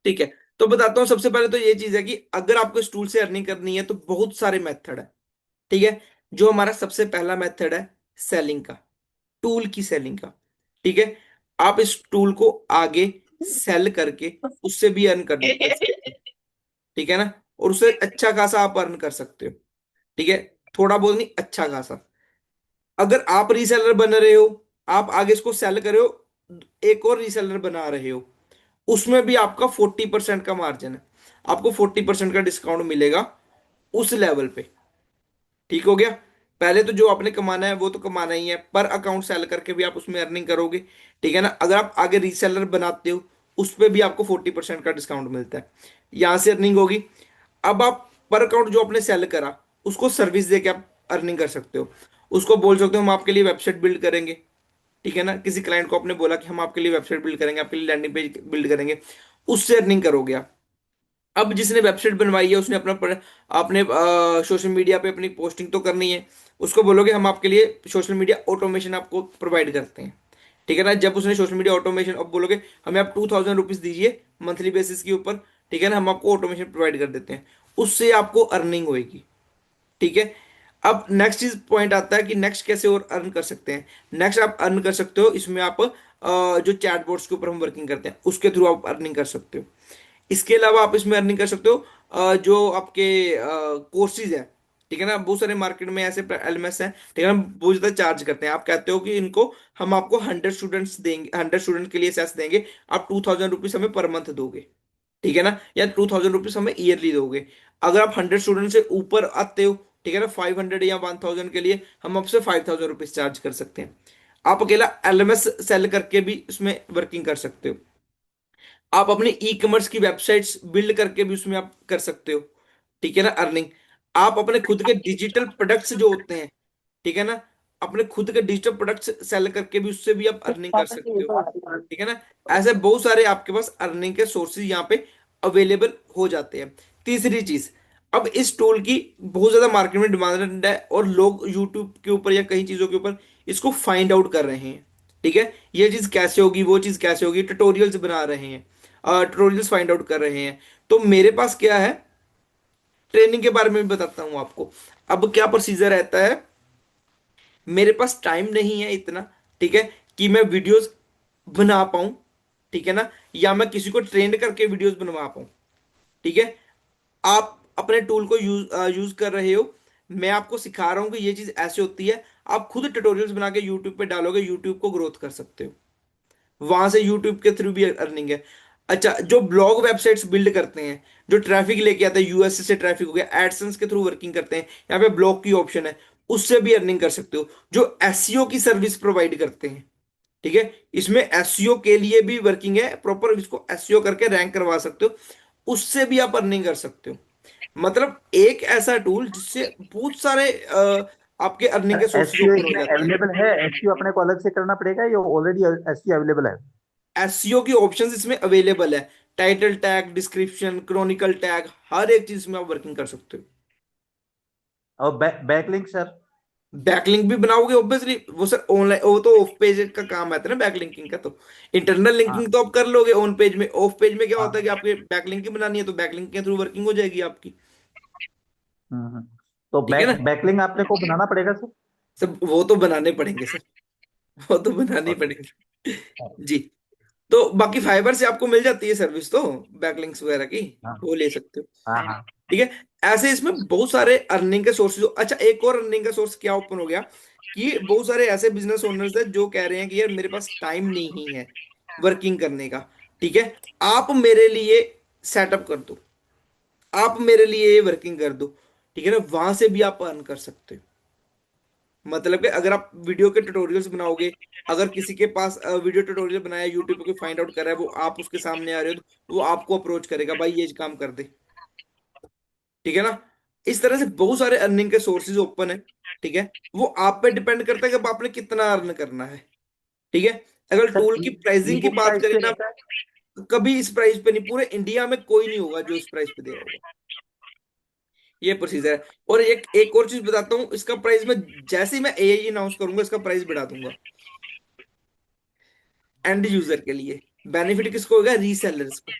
ठीक है। तो बताता हूँ, सबसे पहले तो ये चीज है कि अगर आपको इस टूल से अर्निंग करनी है तो बहुत सारे मेथड है, ठीक है। जो हमारा सबसे पहला मेथड है, सेलिंग का, टूल की सेलिंग का, ठीक है। आप इस टूल को आगे सेल करके उससे भी अर्न कर सकते हो, ठीक है ना। और उससे अच्छा खासा आप अर्न कर सकते हो, ठीक है। थोड़ा बहुत नहीं, अच्छा खासा। अगर आप रीसेलर बन रहे हो, आप आगे इसको सेल कर रहे हो, एक और रीसेलर बना रहे हो, उसमें भी आपका 40% का मार्जिन है, आपको 40% का डिस्काउंट मिलेगा उस लेवल पे। ठीक हो गया। पहले तो जो आपने कमाना है वो तो कमाना ही है, पर अकाउंट सेल करके भी आप उसमें अर्निंग करोगे। ठीक है ना। अगर आप आगे रीसेलर बनाते हो, उस पे भी आपको 40% का डिस्काउंट मिलता है, यहां से अर्निंग होगी। अब आप पर अकाउंट जो आपने सेल करा, उसको सर्विस दे के आप अर्निंग कर सकते हो। उसको बोल सकते हो हम आपके लिए वेबसाइट बिल्ड करेंगे। ठीक है ना। किसी क्लाइंट को आपने बोला कि हम आपके लिए वेबसाइट बिल्ड करेंगे, आपके लिए लैंडिंग पेज बिल्ड करेंगे, उससे अर्निंग करोगे आप। अब जिसने वेबसाइट बनवाई है उसने आपने सोशल मीडिया पे अपनी पोस्टिंग तो करनी है, उसको बोलोगे हम आपके लिए सोशल मीडिया ऑटोमेशन आपको प्रोवाइड करते हैं। ठीक है ना। जब उसने सोशल मीडिया ऑटोमेशन, अब बोलोगे हमें आप 2000 रुपीज दीजिए मंथली बेसिस के ऊपर। ठीक है ना। हम आपको ऑटोमेशन प्रोवाइड कर देते हैं, उससे आपको अर्निंग होएगी। ठीक है। अब नेक्स्ट चीज पॉइंट आता है कि नेक्स्ट कैसे और अर्न कर सकते हैं। नेक्स्ट आप अर्न कर सकते हो इसमें, आप जो चैटबॉट्स के ऊपर हम वर्किंग करते हैं उसके थ्रू आप अर्निंग कर सकते हो। इसके अलावा आप इसमें अर्निंग कर सकते हो जो आपके कोर्सेज हैं। ठीक है ना। बहुत सारे मार्केट में ऐसे एलएमएस हैं, ठीक है ना, बहुत ज्यादा चार्ज करते हैं। आप कहते हो कि इनको हम आपको 100 स्टूडेंट्स देंगे, 100 स्टूडेंट के लिए सेस देंगे, आप 2000 रुपीज हमें पर मंथ दोगे। ठीक है ना। या 2000 रुपीज हमें ईयरली दोगे। अगर आप 100 स्टूडेंट से ऊपर आते हो, ठीक है ना, 500 या 1000 के लिए हम आपसे 5000 रुपीज चार्ज कर सकते हैं। आप अकेला एलएमएस सेल करके भी उसमें वर्किंग कर सकते हो। आप अपनी ई कॉमर्स की वेबसाइट्स बिल्ड करके भी उसमें आप कर सकते हो। ठीक है ना, अर्निंग। आप अपने खुद के डिजिटल प्रोडक्ट्स जो होते हैं, ठीक है ना, अपने खुद के डिजिटल प्रोडक्ट्स सेल करके भी उससे भी आप अर्निंग कर सकते हो। ठीक है ना। ऐसे बहुत सारे आपके पास अर्निंग के सोर्सेज यहाँ पे अवेलेबल हो जाते हैं। तीसरी चीज, अब इस टूल की बहुत ज्यादा मार्केट में डिमांड है और लोग यूट्यूब के ऊपर या कई चीजों के ऊपर इसको फाइंड आउट कर रहे हैं। ठीक है। ये चीज कैसे होगी, वो चीज कैसे होगी, ट्यूटोरियल्स बना रहे हैं, ट्यूटोरियल्स फाइंड आउट कर रहे हैं। तो मेरे पास क्या है, ट्रेनिंग के बारे में भी बताता हूँ आपको। अब क्या प्रोसीजर रहता है, मेरे पास टाइम नहीं है इतना, ठीक है, कि मैं वीडियोस बना पाऊं। ठीक है ना। या मैं किसी को ट्रेंड करके वीडियोस बनवा पाऊं। ठीक है। आप अपने टूल को यूज कर रहे हो, मैं आपको सिखा रहा हूं कि ये चीज ऐसे होती है। आप खुद ट्यूटोरियल्स बना के यूट्यूब पे डालोगे, यूट्यूब को ग्रोथ कर सकते हो, वहां से यूट्यूब के थ्रू भी अर्निंग है। अच्छा, जो ब्लॉग वेबसाइट्स बिल्ड करते हैं, जो ट्रैफिक लेके आते हैं, यूएस से ट्रैफिक हो गया, एडसेंस के थ्रू वर्किंग करते हैं, यहाँ पे ब्लॉग की ऑप्शन है, उससे भी अर्निंग कर सकते हो। जो एसईओ की सर्विस प्रोवाइड करते हैं, ठीक है, इसमें एसईओ के लिए भी वर्किंग है प्रॉपर, इसको एसईओ करके रैंक करवा सकते हो, उससे भी आप अर्निंग कर सकते हो। मतलब एक ऐसा टूल जिससे बहुत सारे आपके अर्निंग के सोर्सेज एसईओ ओपन हो इसमें जाते हैं। अवेलेबल है? एसईओ अपने को अलग से करना पड़ेगा या ऑलरेडी एसईओ अवेलेबल है? एसईओ की ऑप्शंस इसमें अवेलेबल है। Title tag, description, canonical tag, हर एक चीज में आप वर्किंग कर सकते हो। और बैकलिंक सर? बैकलिंक भी बनाओगे ऑब्वियसली, वो सर ऑनलाइन, वो तो ऑफ पेज का काम आता है ना बैकलिंकिंग का। तो इंटरनल हाँ लिंकिंग तो आप कर लोगे ऑन पेज में, ऑफ पेज में क्या होता है कि हाँ। आपके बैकलिंक ही बनानी है, तो बैकलिंक के थ्रू वर्किंग हो जाएगी आपकी। हम्म। तो ठीक है ना। बैकलिंक आपने को बनाना पड़ेगा सर? सब वो तो बनाने पड़ेंगे सर, वो तो बनाने ही ओके। पड़ेंगे जी। तो बाकी फाइबर से आपको मिल जाती है सर्विस, तो बैकलिंक्स वगैरह की हाँ वो ले सकते हो। हाँ हाँ। ठीक है। ऐसे इसमें बहुत सारे अर्निंग के सोर्सेज। अच्छा, एक और अर्निंग का सोर्स क्या ओपन हो गया कि बहुत सारे ऐसे बिजनेस ओनर्स हैं जो कह रहे हैं कि यार मेरे पास टाइम नहीं है वर्किंग करने का। ठीक है। आप मेरे लिए सेटअप कर दो, आप मेरे लिए वर्किंग कर दो। ठीक है ना। वहां से भी आप अर्न कर सकते हो। मतलब कि अगर आप वीडियो के ट्यूटोरियल्स बनाओगे, अगर किसी के पास वीडियो ट्यूटोरियल बनाया, यूट्यूब पे कोई फाइंड आउट कर रहा है, वो आप उसके सामने आ रहे हो, तो वो आपको अप्रोच करेगा, भाई ये काम कर दे। ठीक है ना। इस तरह से बहुत सारे अर्निंग के सोर्सेज ओपन है। ठीक है। वो आप पे डिपेंड करता है कि अब आपने कितना अर्न करना है। ठीक है। अगर सर टूल की ई प्राइसिंग की बुक बात प्राइस करें पे ना, रहता है? कभी इस प्राइस पे नहीं, पूरे इंडिया में कोई नहीं होगा जो इस प्राइस पे दे रहा होगा। ये प्रोसीजर है। और एक एक और चीज बताता हूँ, इसका प्राइस मैं जैसे ही मैं एआई अनाउंस करूंगा इसका प्राइस बढ़ा दूंगा। एंड यूजर के लिए बेनिफिट किसको होगा, रीसेलर्स को।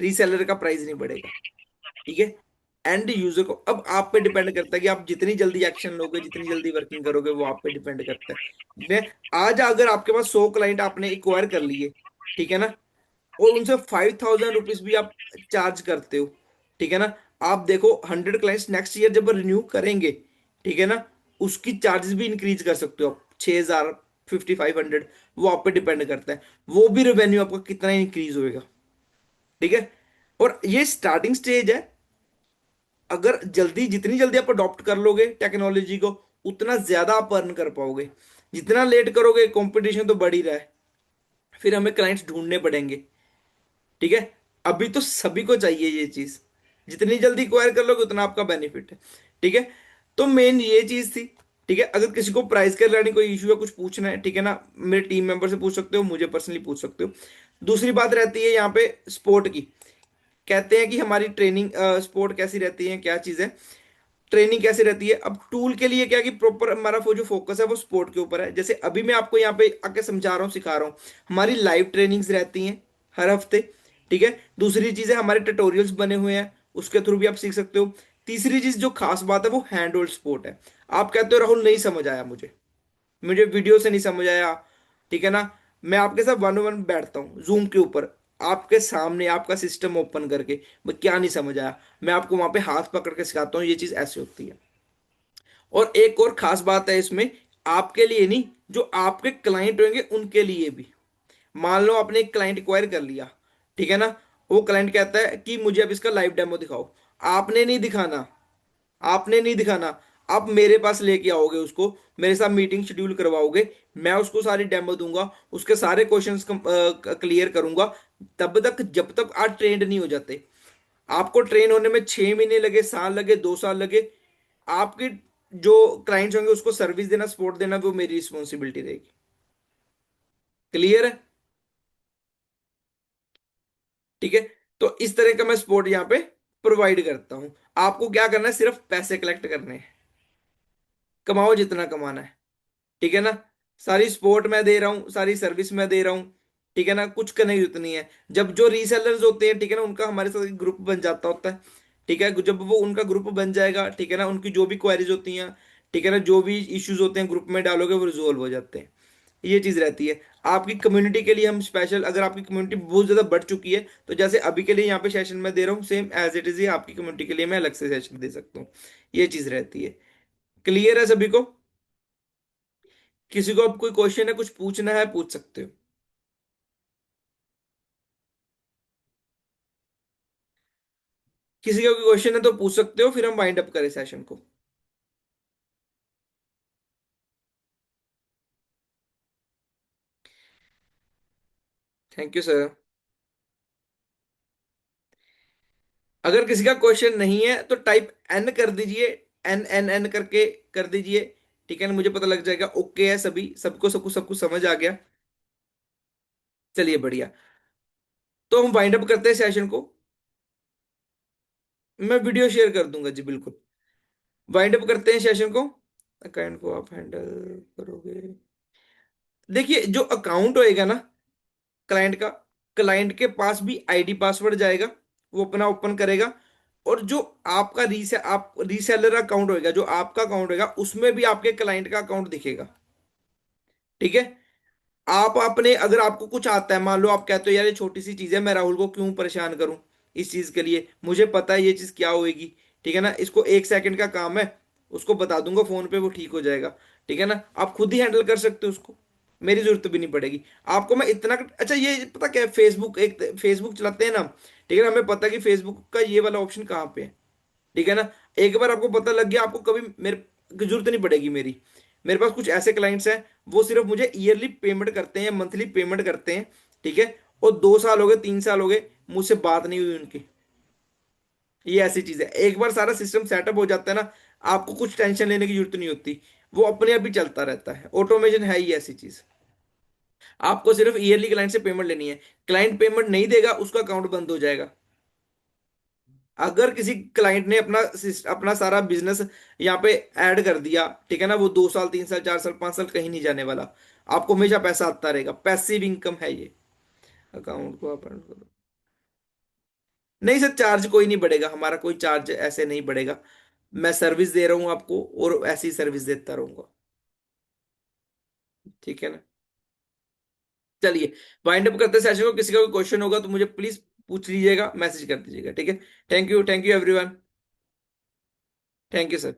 रीसेलर का प्राइस नहीं बढ़ेगा। ठीक है। एंड यूजर को, अब आप पे डिपेंड करता है कि आप जितनी जल्दी एक्शन लोगे, जितनी जल्दी वर्किंग करोगे, वो आप पे डिपेंड करता है। मैं आज अगर आपके पास 100 क्लाइंट आपने एक्वायर कर लिए, ठीक है ना, और उनसे 5000 रुपीज भी आप चार्ज करते हो, ठीक है ना, आप देखो 100 क्लाइंट्स नेक्स्ट ईयर जब रिन्यू करेंगे, ठीक है ना, उसकी चार्जेस भी इंक्रीज कर सकते हो आप, 6,000, 5,500, वो आप पे डिपेंड करता है। वो भी रेवेन्यू आपका कितना इंक्रीज होएगा। ठीक है। और ये स्टार्टिंग स्टेज है। अगर जल्दी, जितनी जल्दी आप अडॉप्ट कर लोगे टेक्नोलॉजी को, उतना ज्यादा आप अर्न कर पाओगे। जितना लेट करोगे, कंपटीशन तो बढ़ ही रहा है, फिर हमें क्लाइंट्स ढूंढने पड़ेंगे। ठीक है। अभी तो सभी को चाहिए ये चीज, जितनी जल्दी एक्वायर कर लोगे उतना आपका बेनिफिट है। ठीक है। तो मेन ये चीज थी। ठीक है। अगर किसी को प्राइस के रिगार्डिंग कोई इशू है, कुछ पूछना है, ठीक है ना, मेरे टीम मेंबर से पूछ सकते हो, मुझे पर्सनली पूछ सकते हो। दूसरी बात रहती है यहाँ पे स्पोर्ट की। कहते हैं कि हमारी ट्रेनिंग स्पोर्ट कैसी रहती है, क्या चीज़ है, ट्रेनिंग कैसे रहती है। अब टूल के लिए क्या कि प्रॉपर हमारा वो जो फोकस है वो स्पोर्ट के ऊपर है। जैसे अभी मैं आपको यहाँ पे आके समझा रहा हूँ, सिखा रहा हूँ, हमारी लाइव ट्रेनिंग्स रहती हैं हर हफ्ते। ठीक है। दूसरी चीज़ है हमारे ट्यूटोरियल्स बने हुए हैं, उसके थ्रू भी आप सीख सकते हो। तीसरी चीज़ जो खास बात है वो हैंड होल्ड स्पोर्ट है। आप कहते हो राहुल नहीं समझ आया मुझे, मुझे वीडियो से नहीं समझ आया, ठीक है ना, मैं आपके साथ वन वन बैठता हूँ जूम के ऊपर, आपके सामने आपका सिस्टम ओपन करके, मैं क्या नहीं समझ आया, मैं आपको वहां पे हाथ पकड़ के सिखाता हूँ ये चीज ऐसे होती है। और एक और खास बात है इसमें, आपके लिए नहीं, जो आपके क्लाइंट होंगे उनके लिए भी। मान लो आपने एक क्लाइंट एक्वायर कर लिया, ठीक है ना, वो क्लाइंट कहता है कि मुझे अब इसका लाइव डेमो दिखाओ। आपने नहीं दिखाना, आपने नहीं दिखाना, आप मेरे पास लेके आओगे उसको, मेरे साथ मीटिंग शेड्यूल करवाओगे, मैं उसको सारी डेमो दूंगा, उसके सारे क्वेश्चंस क्लियर करूंगा, तब तक जब तक आप ट्रेंड नहीं हो जाते। आपको ट्रेन होने में 6 महीने लगे, साल लगे, 2 साल लगे, आपकी जो क्लाइंट्स होंगे उसको सर्विस देना, सपोर्ट देना, वो मेरी रिस्पॉन्सिबिलिटी रहेगी। क्लियर है। ठीक है। तो इस तरह का मैं सपोर्ट यहाँ पे प्रोवाइड करता हूं। आपको क्या करना है, सिर्फ पैसे कलेक्ट करने हैं, कमाओ जितना कमाना है। ठीक है ना। सारी सपोर्ट मैं दे रहा हूँ, सारी सर्विस मैं दे रहा हूँ। ठीक है ना, कुछ करने की जरूरत नहीं है। जब जो रीसेलर्स होते हैं, ठीक है ना, उनका हमारे साथ एक ग्रुप बन जाता होता है। ठीक है। जब वो उनका ग्रुप बन जाएगा, ठीक है ना, उनकी जो भी क्वेरीज होती हैं, ठीक है ना, जो भी इश्यूज होते हैं ग्रुप में डालोगे वो रिजोल्व हो जाते हैं। ये चीज रहती है। आपकी कम्युनिटी के लिए हम स्पेशल, अगर आपकी कम्युनिटी बहुत ज्यादा बढ़ चुकी है, तो जैसे अभी के लिए यहाँ पे सेशन मैं दे रहा हूँ, सेम एज इट इज ही आपकी कम्युनिटी के लिए मैं अलग से सेशन दे सकता हूँ। ये चीज रहती है। क्लियर है सभी को। किसी को अब कोई क्वेश्चन है, कुछ पूछना है, पूछ सकते हो। किसी का कोई क्वेश्चन है तो पूछ सकते हो, फिर हम वाइंड अप करें सेशन को। Thank you sir. अगर किसी का क्वेश्चन नहीं है तो टाइप एन कर दीजिए, एन एन एन करके कर दीजिए। ठीक है ना, मुझे पता लग जाएगा ओके है सभी, सबको सब कुछ समझ आ गया। चलिए बढ़िया। तो हम वाइंड अप करते हैं सेशन को। मैं वीडियो शेयर कर दूंगा जी, बिल्कुल। वाइंड अप करते हैं सेशन को। अकाउंट को आप हैंडल करोगे। देखिए जो अकाउंट होएगा ना क्लाइंट का, क्लाइंट के पास भी आईडी पासवर्ड जाएगा, वो अपना ओपन करेगा। और जो आपका आप रीसेलर अकाउंट होएगा, जो आपका अकाउंट होएगा, उसमें भी आपके क्लाइंट का अकाउंट दिखेगा। ठीक है। आप अपने, अगर आपको कुछ आता है, मान लो आप कहते हो यार ये छोटी सी चीज है, मैं राहुल को क्यों परेशान करूं इस चीज के लिए, मुझे पता है ये चीज क्या होएगी। ठीक है ना, इसको 1 सेकंड का काम है, उसको बता दूंगा फोन पे, वो ठीक हो जाएगा। ठीक है ना, आप खुद ही हैंडल कर सकते हो उसको, मेरी जरूरत भी नहीं पड़ेगी आपको। मैं इतना, अच्छा ये पता क्या है, फेसबुक, एक फेसबुक चलाते हैं ना, ठीक है ना, हमें पता है कि फेसबुक का ये वाला ऑप्शन कहाँ पे है। ठीक है ना, एक बार आपको पता लग गया, आपको कभी मेरे की जरूरत नहीं पड़ेगी मेरी। मेरे पास कुछ ऐसे क्लाइंट्स हैं, वो सिर्फ मुझे ईयरली पेमेंट करते हैं, मंथली पेमेंट करते हैं। ठीक है। और 2 साल हो गए, 3 साल हो गए, मुझसे बात नहीं हुई उनकी। ये ऐसी चीज है, एक बार सारा सिस्टम सेटअप हो जाता है ना, आपको कुछ टेंशन लेने की जरूरत नहीं होती, वो अपने आप ही चलता रहता है, ऑटोमेशन है ही ऐसी चीज। आपको सिर्फ ईयरली क्लाइंट से पेमेंट लेनी है। क्लाइंट पेमेंट नहीं देगा, उसका अकाउंट बंद हो जाएगा। अगर किसी क्लाइंट ने अपना अपना सारा बिजनेस यहाँ पे ऐड कर दिया, ठीक है ना, वो 2 साल, 3 साल, 4 साल, 5 साल कहीं नहीं जाने वाला, आपको हमेशा पैसा आता रहेगा, पैसिव इनकम है ये। अकाउंट को अपन करो। नहीं सर, चार्ज कोई नहीं बढ़ेगा, हमारा कोई चार्ज ऐसे नहीं बढ़ेगा। मैं सर्विस दे रहा हूँ आपको, और ऐसी सर्विस देता रहूंगा। ठीक है ना। चलिए वाइंड अप करते हैं सेशन को। किसी का कोई क्वेश्चन होगा तो मुझे प्लीज पूछ लीजिएगा, मैसेज कर दीजिएगा। ठीक है। Thank you, thank you everyone. Thank you sir.